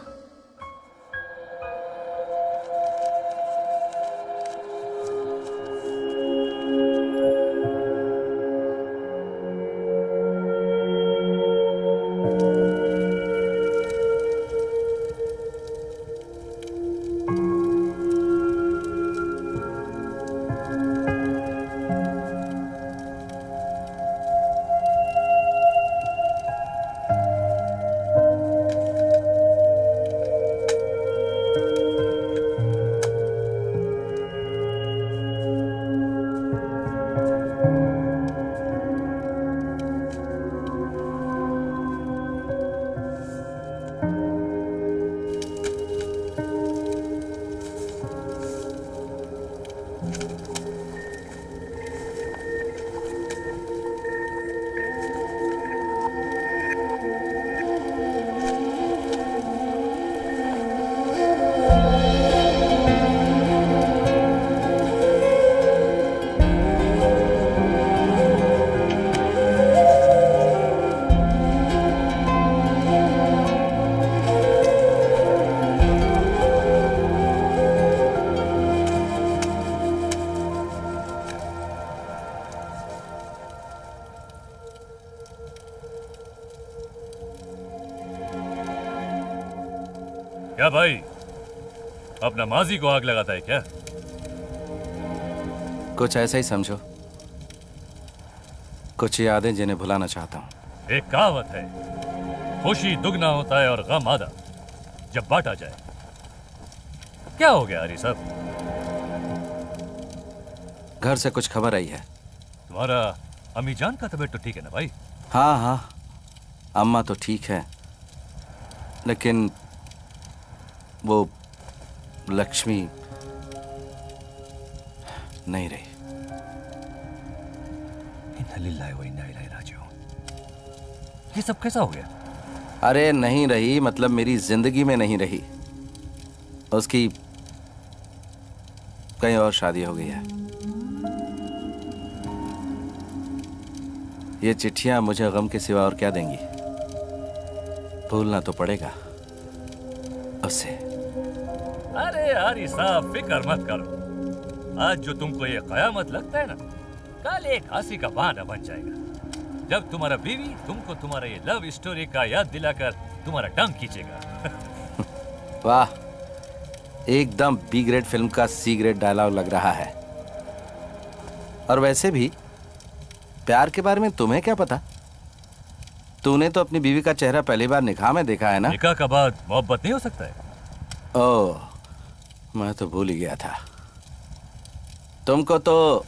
क्या भाई, अपना माजी को आग लगाता है क्या? कुछ ऐसा ही समझो, कुछ यादें जिन्हें भुलाना चाहता हूं। एक कहावत है, खुशी दुगना होता है और गम आधा जब बांटा जाए। क्या हो गया हरी साहब? घर से कुछ खबर आई है। तुम्हारा अम्मी जान का तबीयत तो ठीक है ना भाई? हाँ हाँ, अम्मा तो ठीक है, लेकिन वो लक्ष्मी नहीं रही। इन्ना लिल्लाहि व इन्ना इलैहि राजिऊन। ये सब कैसा हो गया? अरे नहीं रही मतलब मेरी जिंदगी में नहीं रही, उसकी कहीं और शादी हो गई है। ये चिट्ठियां मुझे गम के सिवा और क्या देंगी? भूलना तो पड़ेगा उससे। अरे हरी साहब फिक्र मत करो, आज जो तुमको ये कयामत लगता है ना, कल एक हंसी का बहाना बन जाएगा जब तुम्हारा बीवी तुमको तुम्हारा ये लव स्टोरी का याद दिलाकर तुम्हारा डंक खींचेगा। वाह, एकदम बी ग्रेड फिल्म का सी ग्रेड डायलॉग लग रहा है। और वैसे भी प्यार के बारे में तुम्हें क्या पता? तूने तो अपनी बीवी का चेहरा पहली बार निकाह में देखा है ना? निकाह का बाद मोहब्बत नहीं हो सकता है? ओह, मैं तो भूल ही गया था। तुमको तो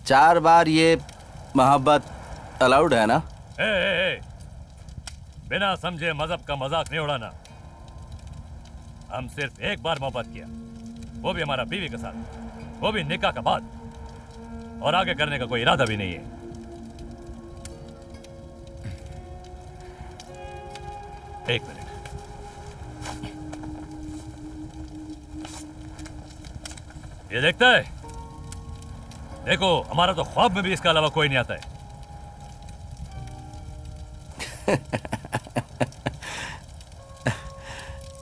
4 बार ये मोहब्बत अलाउड है ना? ए, बिना समझे मजहब का मजाक नहीं उड़ाना। हम सिर्फ एक बार मोहब्बत किया, वो भी हमारा बीवी के साथ, वो भी निकाह का बाद, और आगे करने का कोई इरादा भी नहीं है। एक मिनट, ये देखता है? देखो, हमारा तो ख्वाब में भी इसके अलावा कोई नहीं आता है।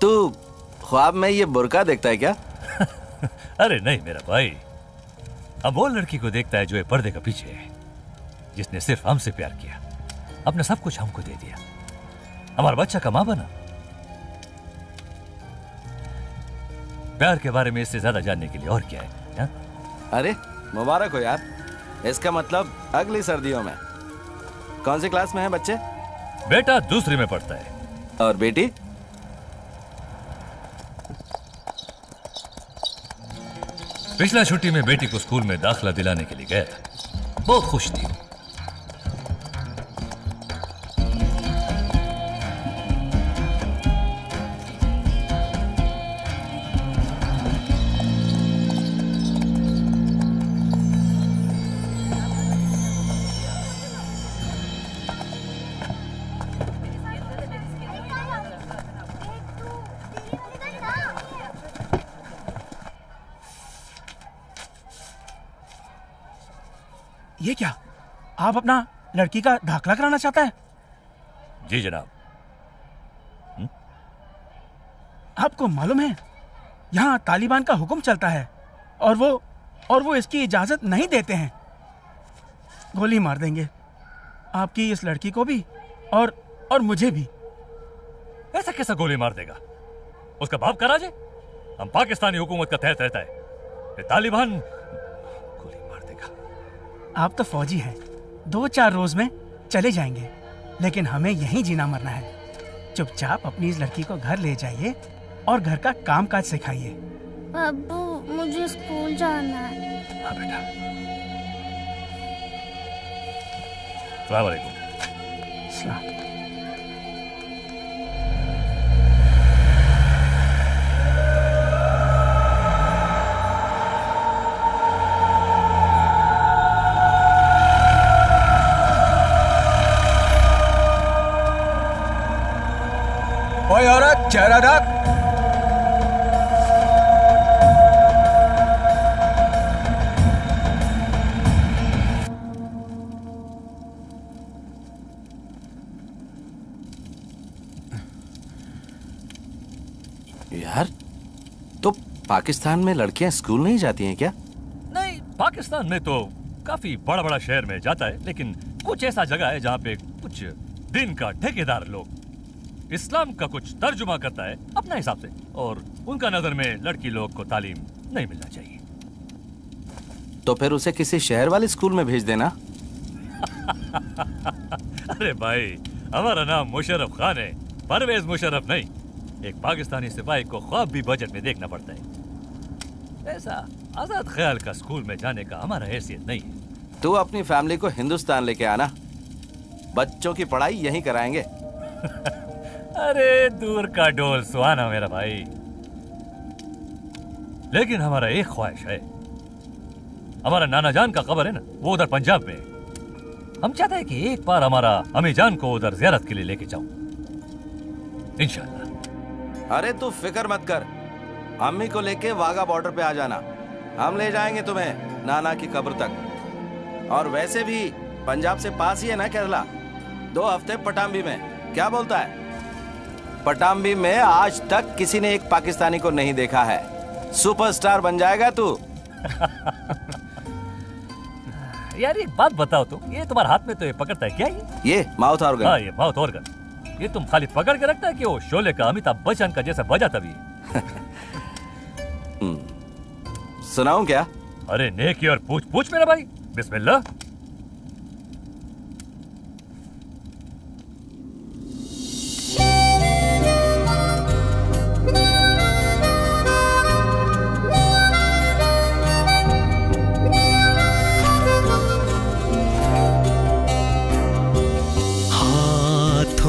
तू ख्वाब में ये बुर्का देखता है क्या? अरे नहीं मेरा भाई, अब वो लड़की को देखता है जो ये पर्दे का पीछे है, जिसने सिर्फ हमसे प्यार किया, अपना सब कुछ हमको दे दिया, हमारा बच्चा का मां बना। प्यार के बारे में इससे ज्यादा जानने के लिए और क्या है, हा? अरे मुबारक हो यार, इसका मतलब अगली सर्दियों में। कौन सी क्लास में है बच्चे? बेटा दूसरी में पढ़ता है। और बेटी? पिछला छुट्टी में बेटी को स्कूल में दाखिला दिलाने के लिए गया था, बहुत खुश थी। ये क्या, आप अपना लड़की का दाखिला कराना चाहता है? जी जनाब। आपको मालूम है यहाँ तालिबान का हुक्म चलता है और वो इसकी इजाजत नहीं देते हैं। गोली मार देंगे आपकी इस लड़की को भी और मुझे भी। ऐसा कैसा गोली मार देगा? उसका बाप का राज है? हम पाकिस्तानी हुकूमत का तहत रहता है। ये तालिबान गोली मार देगा। आप तो फौजी हैं, 2-4 रोज में चले जाएंगे, लेकिन हमें यहीं जीना मरना है। चुपचाप अपनी इस लड़की को घर ले जाइए और घर का काम काज सिखाइए। अब्बू, मुझे स्कूल जाना है। हाँ बेटा। अस्सलाम वालेकुम। ओए औरत, चेहरा ढक। यार, तो पाकिस्तान में लड़कियां स्कूल नहीं जाती हैं क्या? नहीं, पाकिस्तान में तो काफी बड़ा बड़ा शहर में जाता है, लेकिन कुछ ऐसा जगह है जहाँ पे कुछ दिन का ठेकेदार लोग इस्लाम का कुछ तर्जुमा करता है अपने हिसाब से, और उनका नजर में लड़की लोग को तालीम नहीं मिलना चाहिए। तो फिर उसे किसी शहर वाले स्कूल में भेज देना। अरे भाई, हमारा नाम मुशर्रफ खान है, परवेज मुशर्रफ नहीं। एक पाकिस्तानी सिपाही को ख्वाब भी बजट में देखना पड़ता है। ऐसा आजाद ख्याल का स्कूल में जाने का हमारा हैसियत नहीं है। तू अपनी फैमिली को हिंदुस्तान लेके आना, बच्चों की पढ़ाई यहीं कराएंगे। अरे दूर का डोल सुहाना मेरा भाई, लेकिन हमारा एक ख्वाहिश है। हमारा नाना जान का कब्र है ना, वो उधर पंजाब में है। हम चाहते हैं कि एक बार हमारा अम्मी जान को उधर ज़ियारत के लिए लेके जाऊं, इंशाल्लाह। अरे तू फिक्र मत कर, अम्मी को लेके वाघा बॉर्डर पे आ जाना, हम ले जाएंगे तुम्हें नाना की कब्र तक। और वैसे भी पंजाब से पास ही है ना केरला, 2 हफ्ते पटाम्बी में। क्या बोलता है? पटाम्बी में आज तक किसी ने एक पाकिस्तानी को नहीं देखा है। सुपरस्टार बन जाएगा तू। यार एक बात बताओ तुम, ये तुम्हारे हाथ में तो ये पकड़ता है क्या? ये माउथ ऑर्गन। हाँ, ये माउथ ऑर्गन। ये तुम खाली पकड़ के रखता है कि वो शोले का अमिताभ बच्चन का जैसा बजा तभी? सुनाऊं क्या? अरे नेकी और पूछ पूछ मेरा भाई, बिस्मिल्लाह।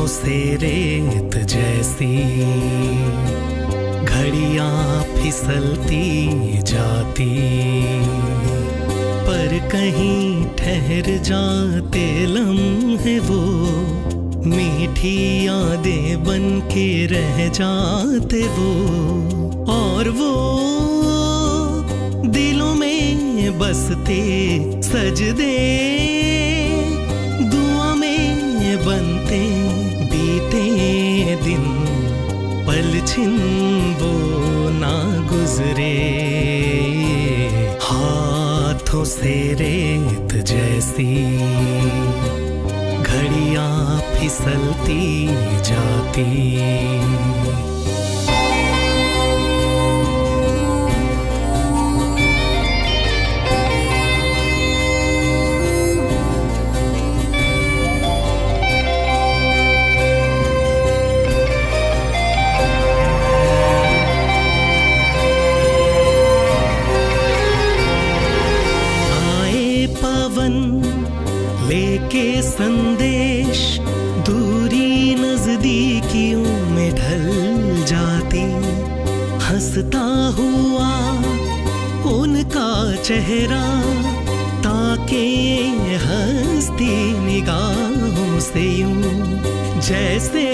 से रेत जैसी घड़ियां फिसलती जाती, पर कहीं ठहर जाते लम्हे वो मीठी यादें बन के रह जाते वो, और वो दिलों में बसते सजदे दुआ में बनते दिन, पलछिन वो ना गुजरे। हाथों से रेत जैसी घड़ियां फिसलती जाती। के संदेश दूरी नजदीकियों में ढल जाती, हंसता हुआ उनका चेहरा ताके हंसती निगाहों से यूं, जैसे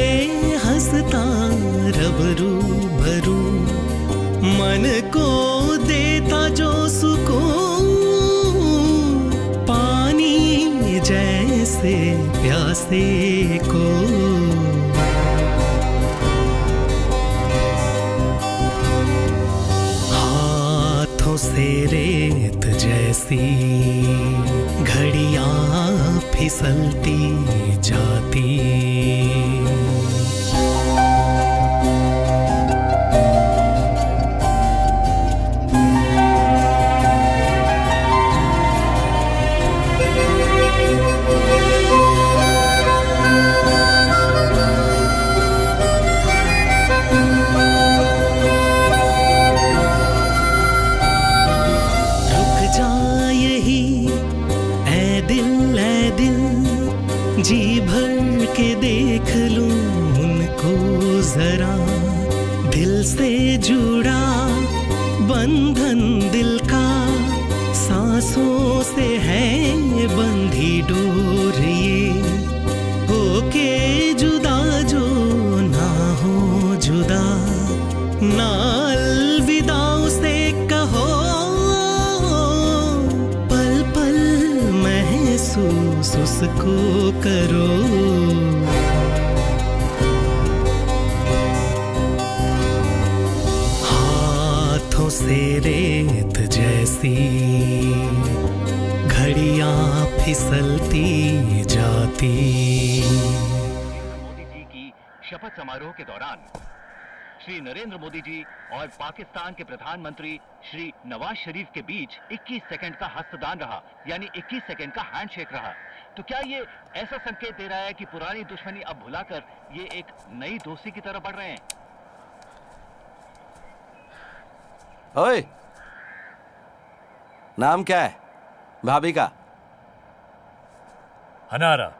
हंसता रब रूबरू, मन को देता जो सुकून पानी प्यासे को। हाथों से रेत जैसी घड़ियां फिसलती जाती। जी भर के देख लूं उनको जरा, दिल से जुड़ा बंधन दिल का, सांसों से है बंधी डोर ये, होके जुदा जो ना हो जुदा, ना अलविदाओं से कहो, पल पल महसूस उसको करो। हाथों से रेत जैसी घड़ियां फिसलती जाती। मोदी जी की शपथ समारोह के दौरान श्री नरेंद्र मोदी जी और पाकिस्तान के प्रधानमंत्री श्री नवाज शरीफ के बीच 21 सेकंड का हस्तदान रहा, यानी 21 सेकंड का हैंडशेक रहा। तो क्या ये ऐसा संकेत दे रहा है कि पुरानी दुश्मनी अब भुलाकर ये एक नई दोस्ती की तरफ बढ़ रहे हैं? ओए, नाम क्या है भाभी का? हनारा।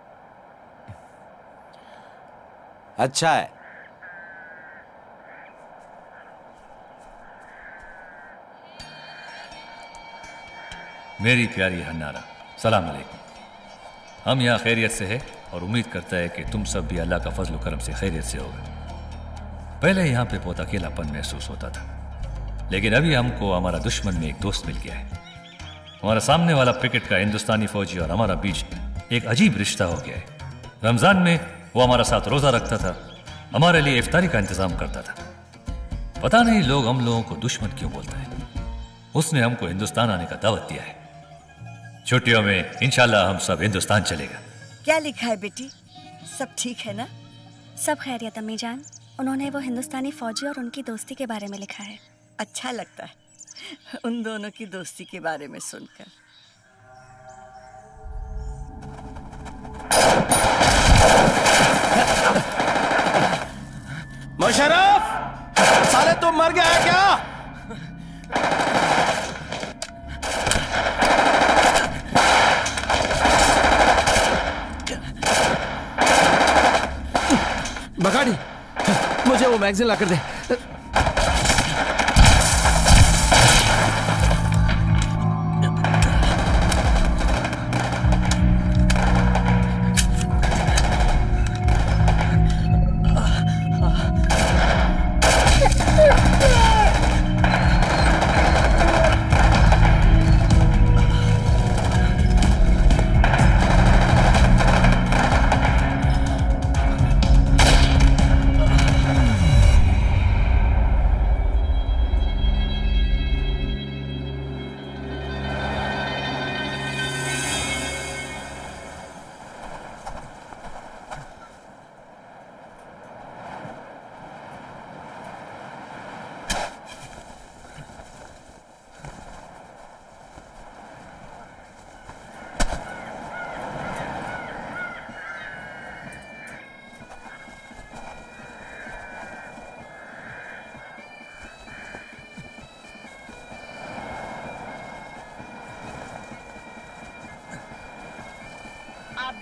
अच्छा है। मेरी प्यारी हन्नारा, सलाम अलैकुम। हम यहाँ खैरियत से है और उम्मीद करता है कि तुम सब भी अल्लाह का फजल करम से खैरियत से होगा। पहले यहाँ पे बहुत अकेलापन महसूस होता था, लेकिन अभी हमको हमारा दुश्मन में एक दोस्त मिल गया है। हमारा सामने वाला क्रिकेट का हिंदुस्तानी फौजी और हमारा बीच एक अजीब रिश्ता हो गया है। रमजान में वो हमारा साथ रोजा रखता था, हमारे लिए इफ्तारी का इंतजाम करता था। पता नहीं लोग हम लोगों को दुश्मन क्यों बोलते हैं। उसने हमको हिंदुस्तान आने का दावत दिया है। छुट्टियों में इंशाल्लाह हम सब हिंदुस्तान चलेगा। क्या लिखा है बेटी, सब ठीक है ना? सब खैरियत अम्मी जान। उन्होंने वो हिंदुस्तानी फौजी और उनकी दोस्ती के बारे में लिखा है। अच्छा लगता है उन दोनों की दोस्ती के बारे में सुनकर। मुशर्रफ, साले तुम मर गया है क्या? बगाड़ी, मुझे वो मैगजीन लाकर दे।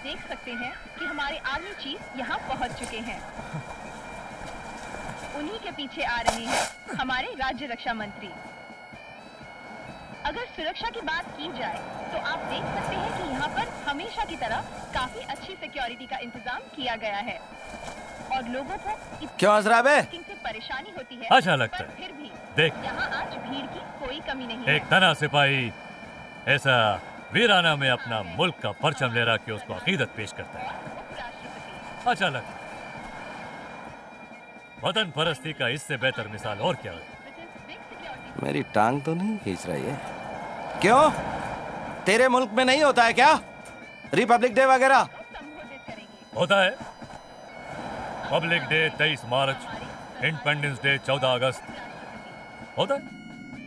देख सकते हैं कि हमारे आर्मी चीफ यहाँ पहुँच चुके हैं। उन्हीं के पीछे आ रहे हैं हमारे राज्य रक्षा मंत्री। अगर सुरक्षा की बात की जाए तो आप देख सकते हैं कि यहाँ पर हमेशा की तरह काफी अच्छी सिक्योरिटी का इंतजाम किया गया है और लोगों को क्यों अजरा बे? से परेशानी होती है। अच्छा लगता है। फिर भी देख, यहाँ आज भीड़ की कोई कमी नहीं है। एक तना सिपाही ऐसा वीराना में अपना मुल्क का परचम ले रहा कि उसको अकीदत पेश करता है। अच्छा लगा। वतन परस्ती का इससे बेहतर मिसाल और क्या है? मेरी टांग तो नहीं खींच रही है? क्यों, तेरे मुल्क में नहीं होता है क्या रिपब्लिक डे वगैरह? होता है। पब्लिक डे 23 मार्च, इंडिपेंडेंस डे 14 अगस्त होता है।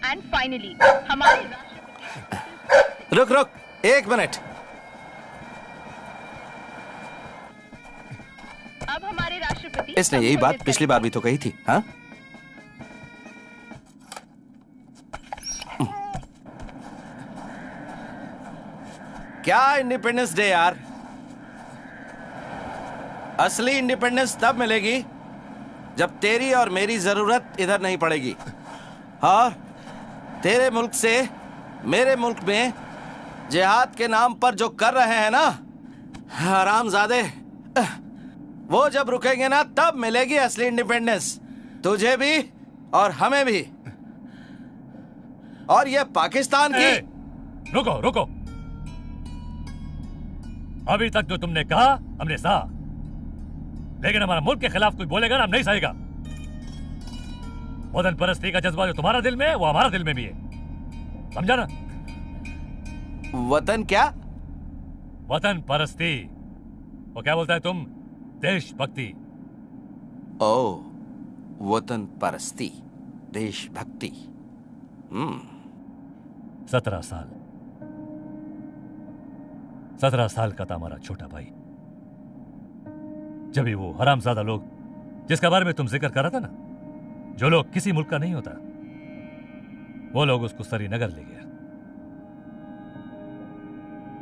एंड फाइनली हमारे रुक रुक 1 मिनट। अब हमारे राष्ट्रपति, इसने यही बात पिछली बार भी तो कही थी। हाँ, क्या इंडिपेंडेंस डे यार? असली इंडिपेंडेंस तब मिलेगी जब तेरी और मेरी जरूरत इधर नहीं पड़ेगी। और तेरे मुल्क से मेरे मुल्क में जिहाद के नाम पर जो कर रहे हैं ना हरामजादे, वो जब रुकेंगे ना तब मिलेगी असली इंडिपेंडेंस, तुझे भी और हमें भी। और ये पाकिस्तान की। रुको रुको, अभी तक जो तुमने कहा हमने सहा, लेकिन हमारा मुल्क के खिलाफ कोई बोलेगा ना हम नहीं सहेगा। वतन परस्ती का जज्बा जो तुम्हारा दिल में है वो हमारा दिल में भी है, समझा ना? वतन क्या? वतन परस्ती। वो क्या बोलता है तुम? देशभक्ति। ओ, वतन परस्ती, देशभक्ति। 17 साल का था हमारा छोटा भाई जब ही वो हरामजादा लोग जिसका बारे में तुम जिक्र कर रहा था ना, जो लोग किसी मुल्क का नहीं होता, वो लोग उसको श्रीनगर ले गया।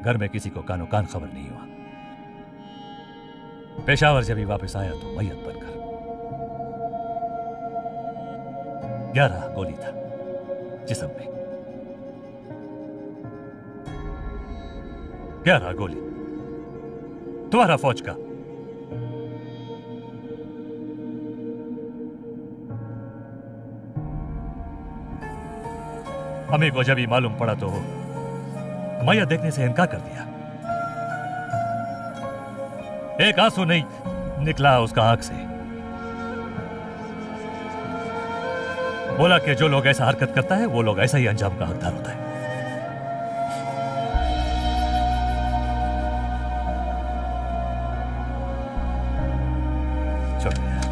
घर में किसी को कानो कान खबर नहीं हुआ। पेशावर जब ही वापस आया तो मैयत बनकर 11 गोली था जिस्म में। 11 गोली तुम्हारा फौज का। हमें को जब ही मालूम पड़ा तो मैया देखने से इनकार कर दिया। एक आंसू नहीं निकला उसका आंख से। बोला कि जो लोग ऐसा हरकत करता है वो लोग ऐसा ही अंजाम का हकदार होता है। चलो यार,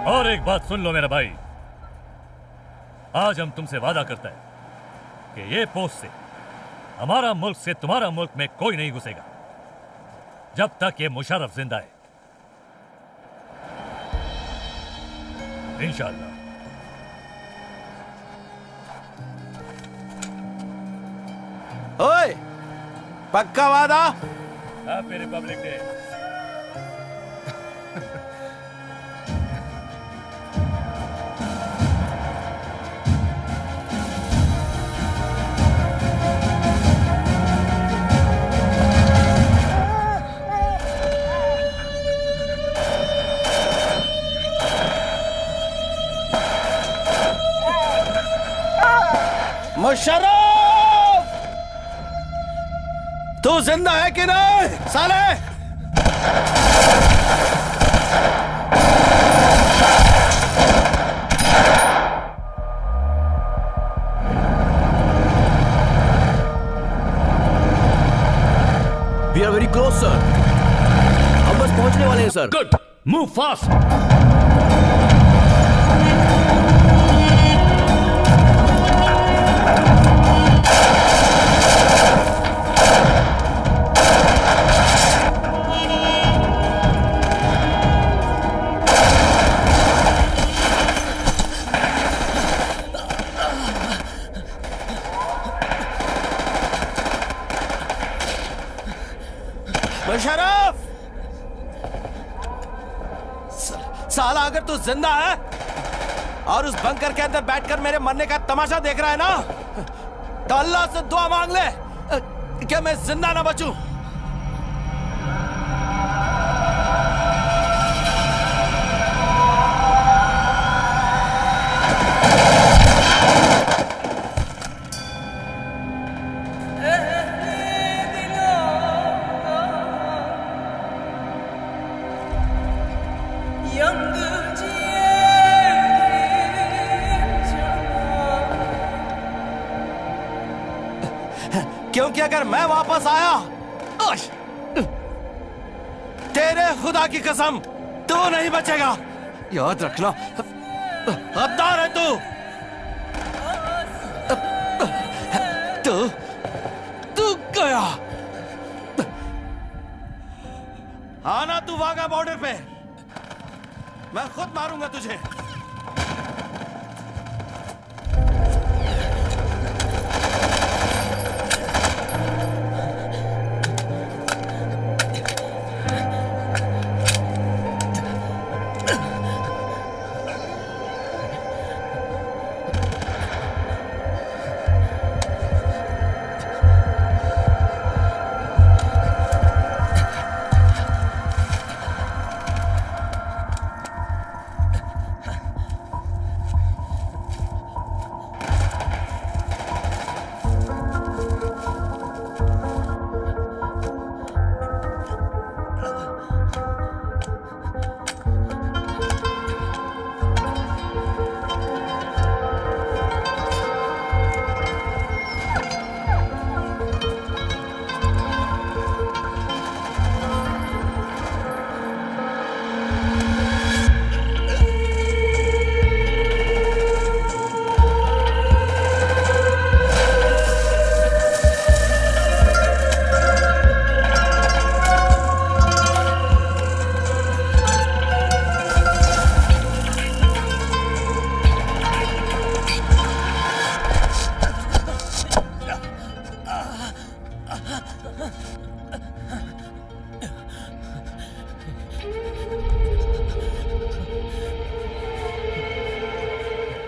और एक बात सुन लो मेरा भाई, आज हम तुमसे वादा करता है कि ये पोस्ट से हमारा मुल्क से तुम्हारा मुल्क में कोई नहीं घुसेगा जब तक ये मुशर्रफ जिंदा है, इंशाअल्लाह। ओए, पक्का वादा? Happy Republic day. मुशर्रफ, तू जिंदा है कि नहीं साले? We are very close sir, हम बस पहुंचने वाले हैं sir. Good, move fast. Musharraf, साला अगर तू जिंदा है और उस बंकर के अंदर बैठकर मेरे मरने का तमाशा देख रहा है ना, तो अल्लाह से दुआ मांग ले कि मैं जिंदा ना बचूं। क्योंकि अगर मैं वापस आया, तेरे खुदा की कसम, तू नहीं बचेगा। याद रखना, हद्दार है तू। तू गया। आना तू वाघा बॉर्डर पे, मैं खुद मारूंगा तुझे।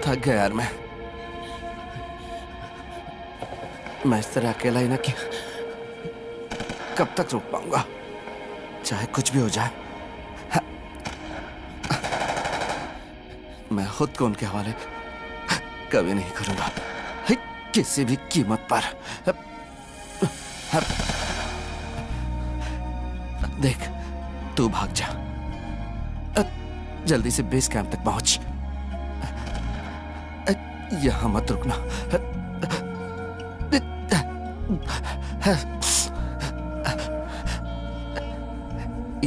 थक गया यार मैं इस तरह अकेला ही ना कि कब तक रुक पाऊंगा, चाहे कुछ भी हो जाए। मैं खुद को उनके हवाले कभी नहीं करूंगा, किसी भी कीमत पर। देख, तू भाग जा, जल्दी से बेस कैंप तक पहुंच, यहां मत रुकना।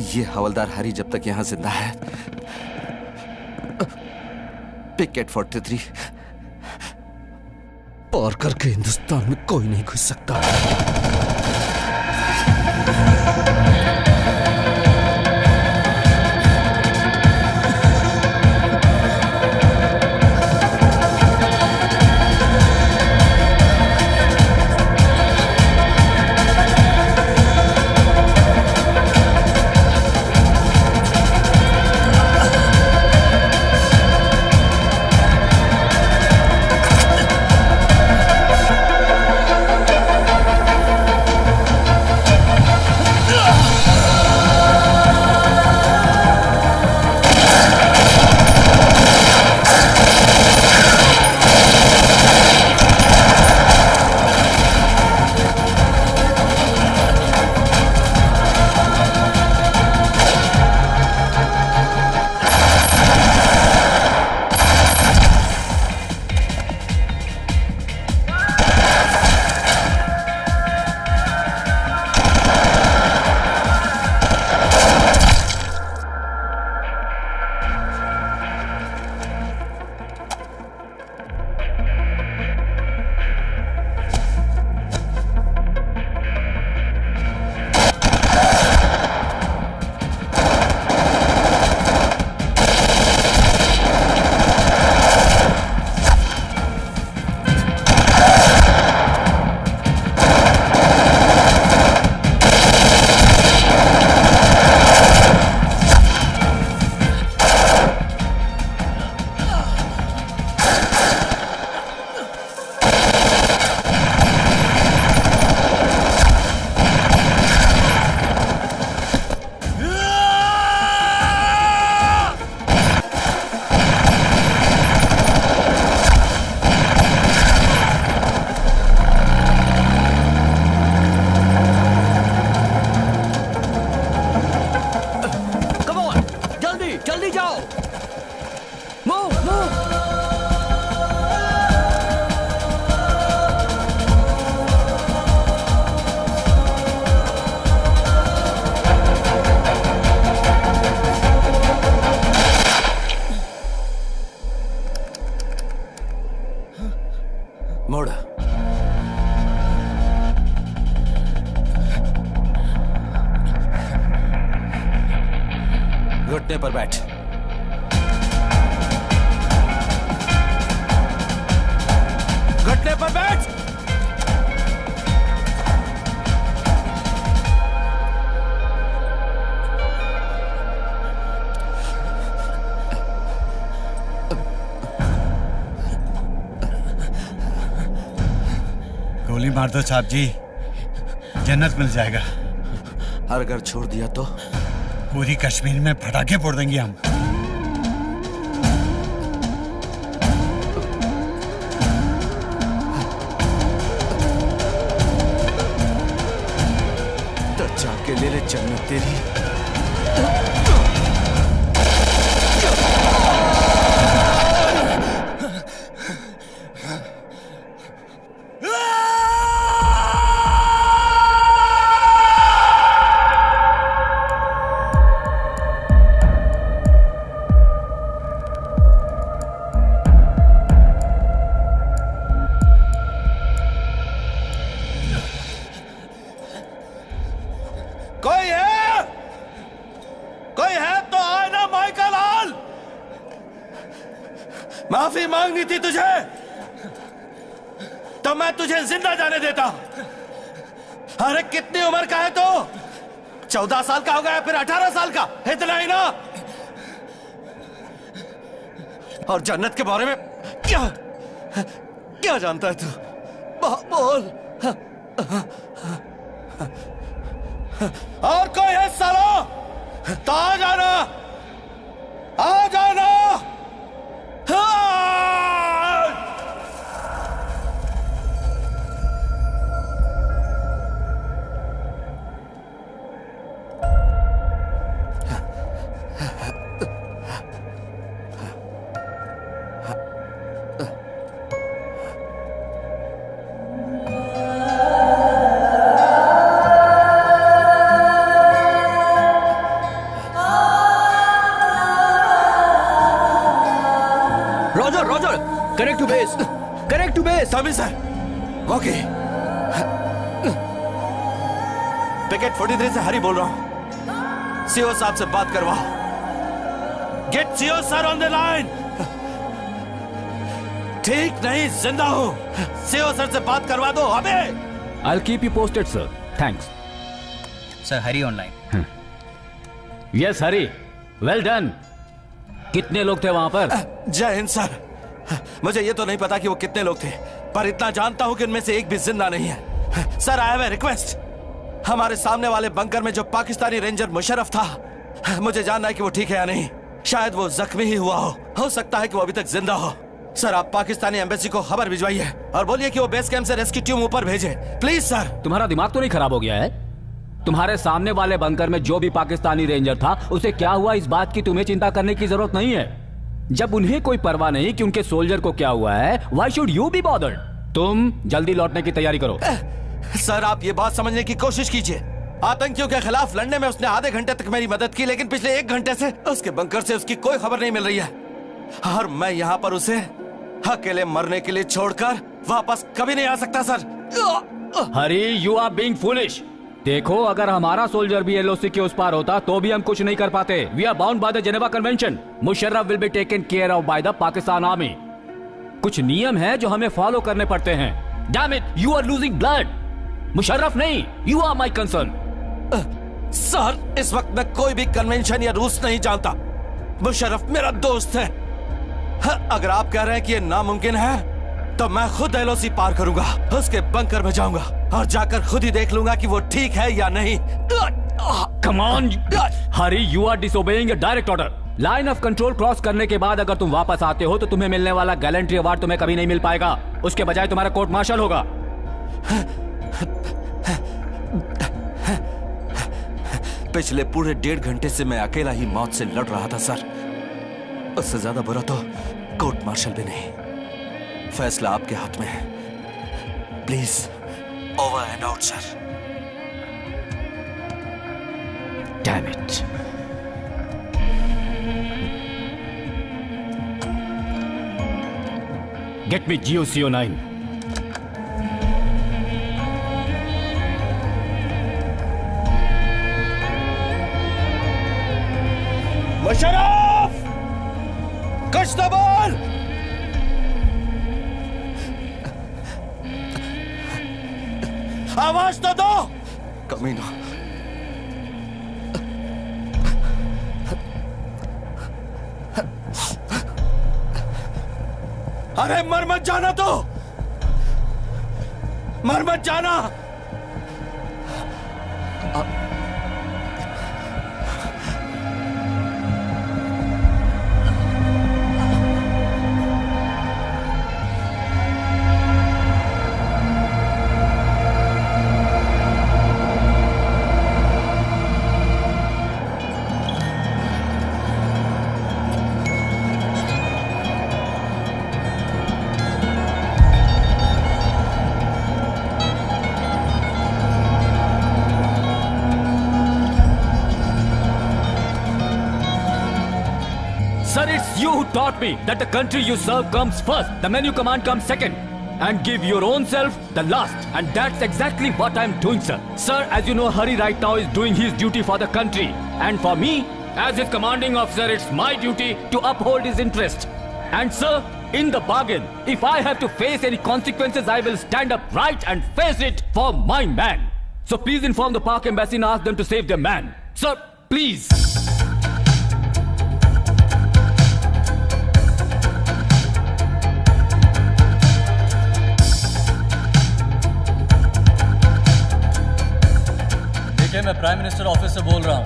ये हवलदार हरी जब तक यहां जिंदा है, पिकेट 43 पार करके हिंदुस्तान में कोई नहीं घुस सकता। मोड़। घुटने पर बैठ। घुटने पर बैठ। गोली मार दो साहब जी, जन्नत मिल जाएगा। और अगर छोड़ दिया तो पूरी कश्मीर में पटाखे फोड़ देंगे हम। तो जाके ले ले जन्नत तेरी। माफी मांगनी थी तुझे तो मैं तुझे जिंदा जाने देता। अरे कितनी उम्र का है तो? 14 साल का हो गया, फिर 18 साल का, इतना ही ना। और जन्नत के बारे में क्या क्या जानता है तू? बोल। और कोई है सालो तो आ जाना, आ जाना। Connect to base. Connect to base. Tommy sir. Okay. Picket 43 से हरी बोल रहा हूं। सीओ साहब से बात करवाओ। Get CO sir on the line. ठीक नहीं, जिंदा हूं। सीओ सर से बात करवा दो अबे। I'll keep you posted, sir. Thanks. Sir Hari online. Yes, Hari. Well done. कितने लोग थे वहां पर? जय हिंद सर। मुझे ये तो नहीं पता कि वो कितने लोग थे, पर इतना जानता हूं कि उनमें से एक भी जिंदा नहीं है। Sir I have a request. हमारे सामने वाले बंकर में जो पाकिस्तानी रेंजर मुशर्रफ था, मुझे जानना है कि वो ठीक है या नहीं। शायद वो जख्मी ही हुआ हो सकता है कि वो अभी तक जिंदा हो। सर आप पाकिस्तानी एम्बेसी को खबर भिजवाइए और बोलिए कि वो बेस कैंप से रेस्क्यू टीम ऊपर भेजे, प्लीज सर। तुम्हारा दिमाग तो नहीं खराब हो गया है? तुम्हारे सामने वाले बंकर में जो भी पाकिस्तानी रेंजर था, उसे क्या हुआ इस बात की तुम्हें चिंता करने की जरूरत नहीं है। जब उन्हें कोई परवाह नहीं कि उनके सोल्जर को क्या हुआ है, why should you be bothered? तुम जल्दी लौटने की तैयारी करो। सर आप ये बात समझने की कोशिश कीजिए। आतंकियों के खिलाफ लड़ने में उसने आधे घंटे तक मेरी मदद की, लेकिन पिछले 1 घंटे से उसके बंकर से उसकी कोई खबर नहीं मिल रही है। और मैं यहाँ पर उसे अकेले मरने के लिए छोड़कर वापस कभी नहीं आ सकता sir. Hari, you are being foolish. देखो, अगर हमारा सोल्जर भी एलओसी के उस पार होता तो भी हम कुछ नहीं कर पाते। We are bound by the Geneva convention. Musharraf will be taken care of by the Pakistan army. कुछ नियम है जो हमें फॉलो करने पड़ते हैं। Damn it, you are losing blood. Musharraf नहीं, you are my concern. Sir इस वक्त मैं कोई भी कन्वेंशन या रूल्स नहीं जानता। मुशर्रफ मेरा दोस्त है। अगर आप कह रहे हैं कि ये नामुमकिन है तो मैं खुद एलओसी पार करूंगा, उसके बंकर में जाऊंगा और जाकर खुद ही देख लूंगा कि वो ठीक है या नहीं। Come on Hari, you are disobeying a direct order. Line of control cross करने के बाद अगर तुम वापस आते हो तो तुम्हें मिलने वाला गैलेंट्री अवार्ड तुम्हें कभी नहीं मिल पाएगा। उसके बजाय तुम्हारा कोर्ट मार्शल होगा। पिछले पूरे 1.5 घंटे से मैं अकेला ही मौत से लड़ रहा था सर। उससे ज्यादा बुरा तो कोर्ट मार्शल भी नहीं। फैसला आपके हाथ में है। Please over and out sir. Damn it. Get me GOCO9। Musharraf, कुछ तो बोल। आवाज तो दो। कमीना, अरे मर मत जाना तो, मर मत जाना। Sir, it's you who taught me that the country you serve comes first, the man you command comes second, and give your own self the last. And that's exactly what I'm doing, sir. Sir, as you know, Hari right now is doing his duty for the country. And for me, as his commanding officer, it's my duty to uphold his interest. And sir, in the bargain, if I have to face any consequences, I will stand up right and face it for my man. So please inform the Pak Embassy and ask them to save their man. Sir, please. मैं प्राइम मिनिस्टर ऑफिस से बोल रहा हूँ।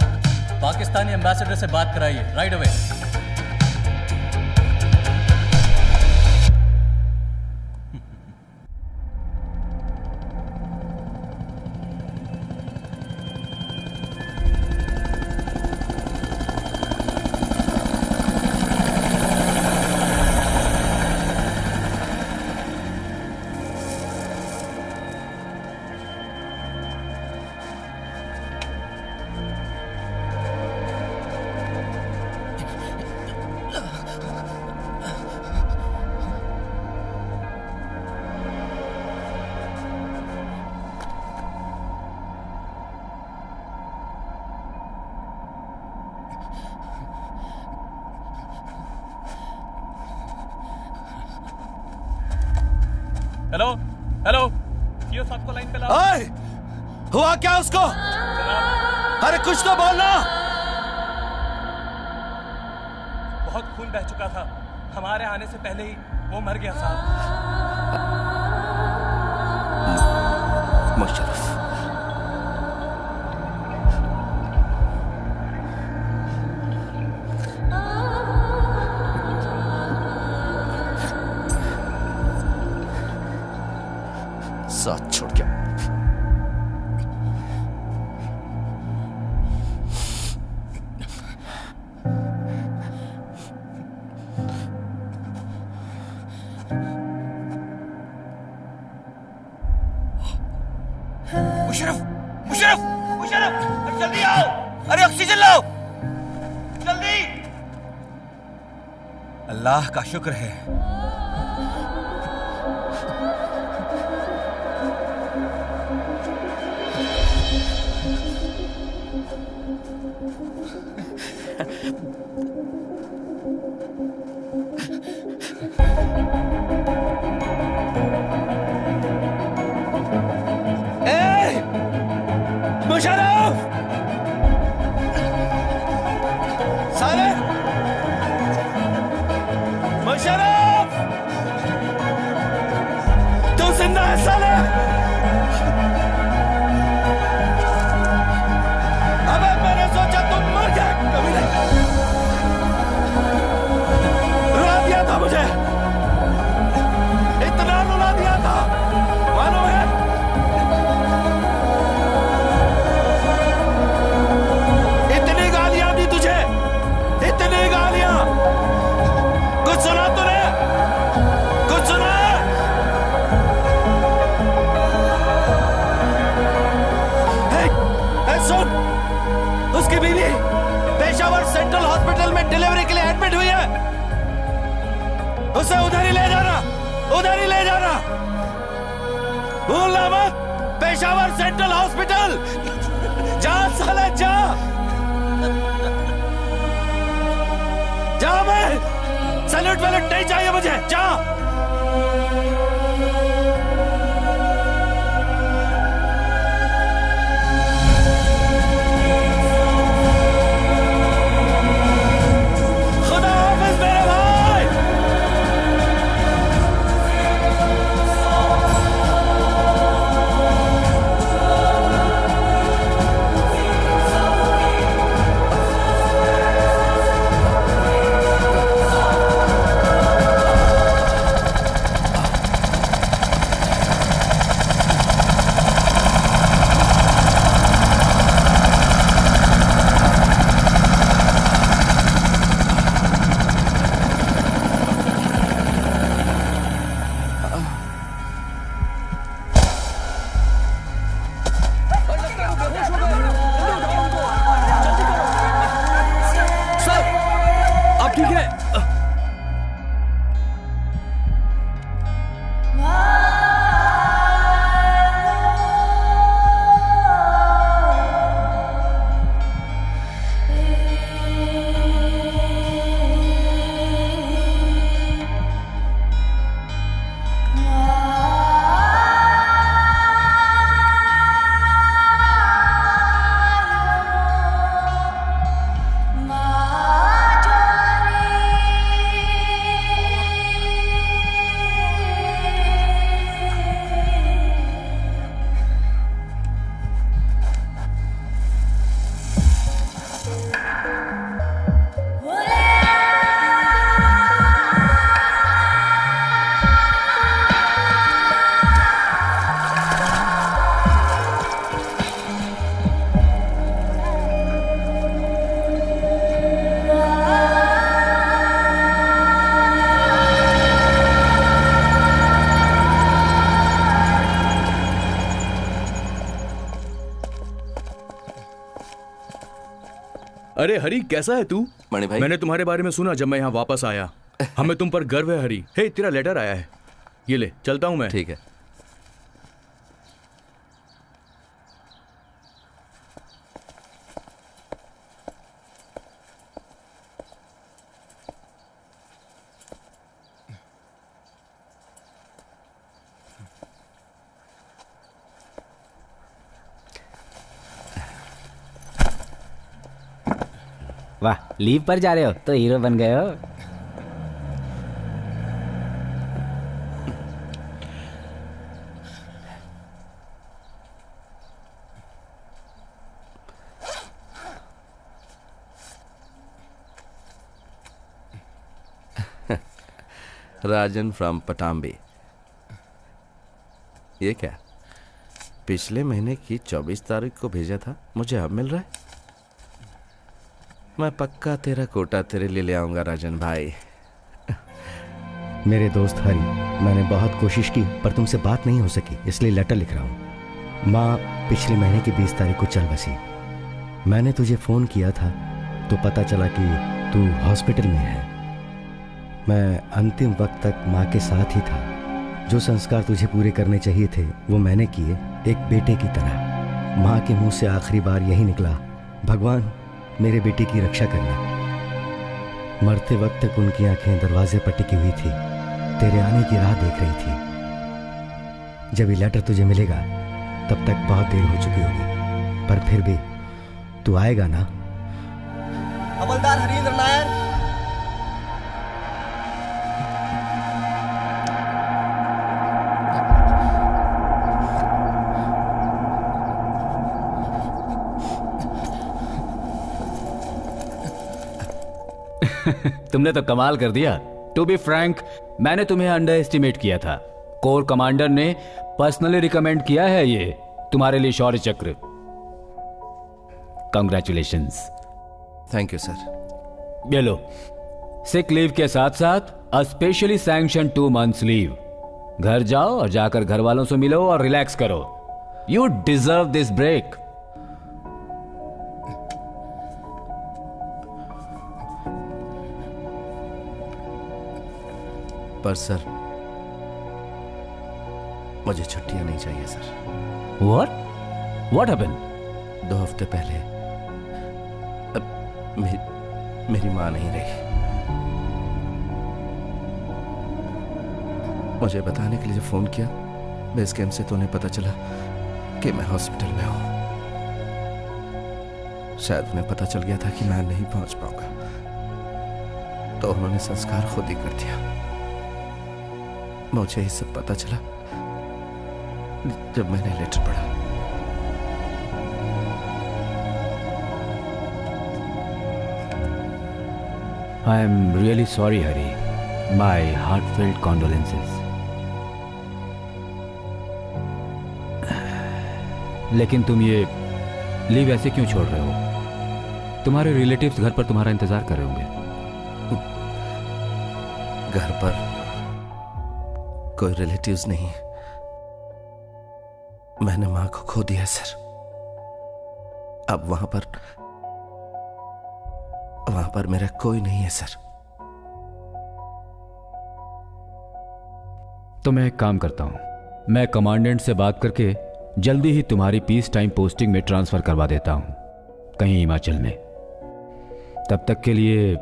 पाकिस्तानी एम्बेसडर से बात कराइए right away. Hello hello, CO साहब को लाइन पे लाओ। ओए, हुआ क्या उसको? अरे कुछ तो बोलना। बहुत खून बह चुका था, हमारे आने से पहले ही वो मर गया साहब। मुशर्रफ, साथ छोड़ के मुशर्रफ, मुशर्रफ, मुशर्रफ, जल्दी आओ। अरे ऑक्सीजन लाओ जल्दी। अल्लाह का शुक्र है। मुशर्रफ, साले, मुशर्रफ, तू जिंदा है साले? अबे मैंने सोचा तुम मर गए। कभी नहीं। सेंट्रल हॉस्पिटल में डिलीवरी के लिए एडमिट हुई है। उसे उधर ही ले जाना, उधर ही ले जाना। भूलना मत, पेशावर सेंट्रल हॉस्पिटल। जा साले जा, जा। मैं सैल्यूट वैल्यूट नहीं चाहिए मुझे, जा। खुदा हाफिज मेरे भाई। अरे हरी, कैसा है तू? मणि भाई, मैंने तुम्हारे बारे में सुना जब मैं यहाँ वापस आया। हमें तुम पर गर्व है हरी। हे, तेरा लेटर आया है, ये ले, चलता हूँ मैं। ठीक है। वाह, लीव पर जा रहे हो तो हीरो बन गए हो। राजन फ्रॉम पटाम्बी। ये क्या? पिछले महीने की 24 तारीख को भेजा था, मुझे अब मिल रहा है। मैं पक्का तेरा कोटा तेरे लिए ले आऊंगा राजन भाई। मेरे दोस्त हरी, मैंने बहुत कोशिश की पर तुमसे बात नहीं हो सकी, इसलिए लेटर लिख रहा हूँ। माँ पिछले महीने की 20 तारीख को चल बसी। मैंने तुझे फ़ोन किया था तो पता चला कि तू हॉस्पिटल में है। मैं अंतिम वक्त तक माँ के साथ ही था। जो संस्कार तुझे पूरे करने चाहिए थे वो मैंने किए, एक बेटे की तरह। माँ के मुंह से आखिरी बार यही निकला, भगवान मेरे बेटे की रक्षा करना। मरते वक्त तक उनकी आंखें दरवाजे पर टिकी हुई थी, तेरे आने की राह देख रही थी। जब ये लेटर तुझे मिलेगा तब तक बहुत देर हो चुकी होगी, पर फिर भी तू आएगा ना? हवलदार हरींद्र नायर। तुमने तो कमाल कर दिया। टू बी फ्रैंक, मैंने तुम्हें अंडर एस्टिमेट किया था। कोर कमांडर ने पर्सनली रिकमेंड किया है ये तुम्हारे लिए शौर्य चक्र। कंग्रेचुलेशंस। Thank you sir. ये लो, सिक लीव के साथ साथ अ स्पेशली सैंक्शन 2 months लीव। घर जाओ और जाकर घर वालों से मिलो और रिलैक्स करो। You deserve this break. पर सर मुझे छुट्टियां नहीं चाहिए सर। What happened? 2 हफ्ते पहले मेरी माँ नहीं रही। मुझे बताने के लिए जब फोन किया बेस कैंप से तो उन्हें पता चला कि मैं हॉस्पिटल में हूं। शायद उन्हें पता चल गया था कि मैं नहीं पहुंच पाऊंगा, तो उन्होंने संस्कार खुद ही कर दिया। मुझे ये सब पता चला जब मैंने लेटर पढ़ा। I am really sorry, Hari. My heartfelt condolences. लेकिन तुम ये लीव ऐसे क्यों छोड़ रहे हो? तुम्हारे रिलेटिव्स घर पर तुम्हारा इंतजार कर रहे होंगे। घर पर कोई रिलेटिव्स नहीं, मैंने मां को खो दिया सर। अब वहां पर मेरा कोई नहीं है सर। तो मैं एक काम करता हूं, मैं कमांडेंट से बात करके जल्दी ही तुम्हारी पीस टाइम पोस्टिंग में ट्रांसफर करवा देता हूं, कहीं हिमाचल में। तब तक के लिए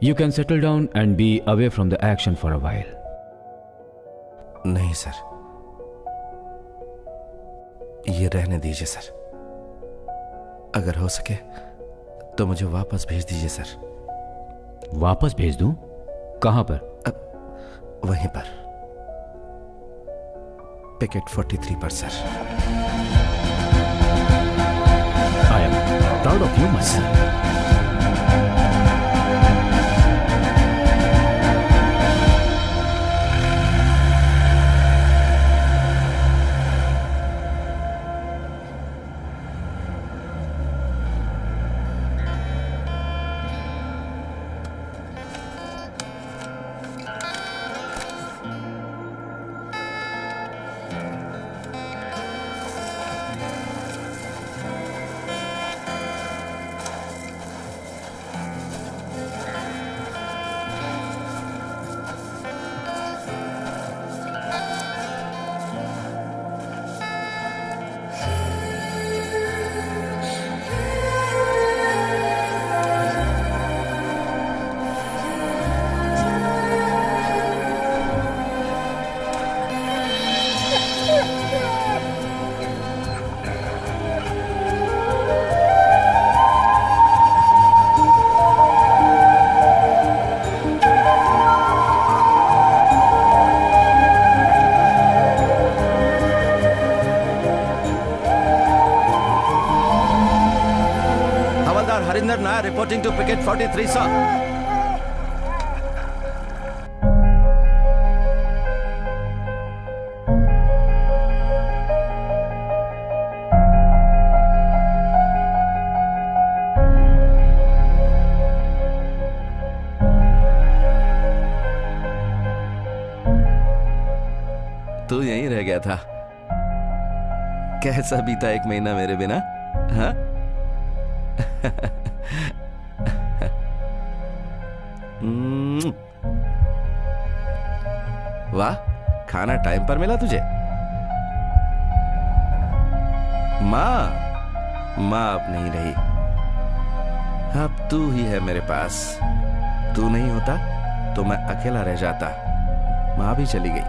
you can settle down and be away from the action for a while. नहीं सर, ये रहने दीजिए सर। अगर हो सके तो मुझे वापस भेज दीजिए सर। वापस भेज दूं? कहां पर? वहीं पर, पिकेट 43 पर sir. I am proud of you my son. Reporting to Picket 43, sir. तू यहीं रह गया था? कैसा बीता 1 महीना मेरे बिना? हाँ? वाह, खाना टाइम पर मिला तुझे। माँ अब नहीं रही, अब तू ही है मेरे पास। तू नहीं होता तो मैं अकेला रह जाता। माँ भी चली गई।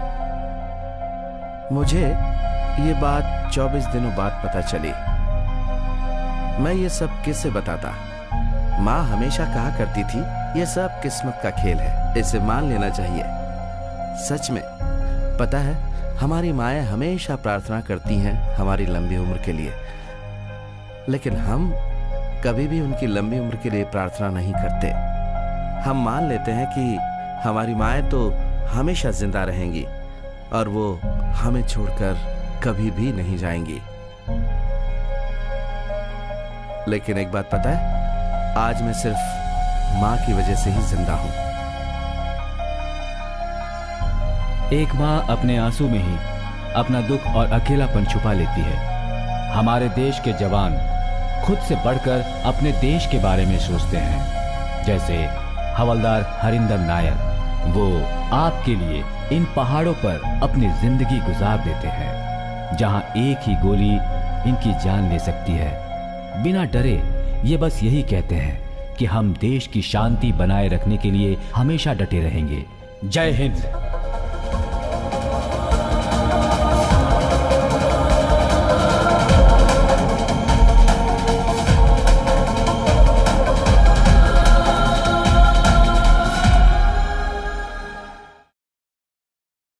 मुझे ये बात 24 दिनों बाद पता चली। मैं ये सब किससे बताता? माँ हमेशा कहा करती थी ये सब किस्मत का खेल है, इसे मान लेना चाहिए। सच में पता है, हमारी माएँ हमेशा प्रार्थना करती हैं हमारी लंबी उम्र के लिए, लेकिन हम कभी भी उनकी लंबी उम्र के लिए प्रार्थना नहीं करते। हम मान लेते हैं कि हमारी माएँ तो हमेशा जिंदा रहेंगी और वो हमें छोड़कर कभी भी नहीं जाएंगी। लेकिन एक बात पता है, आज मैं सिर्फ माँ की वजह से ही जिंदा हूं। एक माँ अपने आंसू में ही अपना दुख और अकेलापन छुपा लेती है। हमारे देश के जवान खुद से बढ़कर अपने देश के बारे में सोचते हैं, जैसे हवलदार हरिंदर नायर, वो आपके लिए इन पहाड़ों पर अपनी जिंदगी गुजार देते हैं, जहां एक ही गोली इनकी जान ले सकती है। बिना डरे ये बस यही कहते हैं कि हम देश की शांति बनाए रखने के लिए हमेशा डटे रहेंगे। जय हिंद।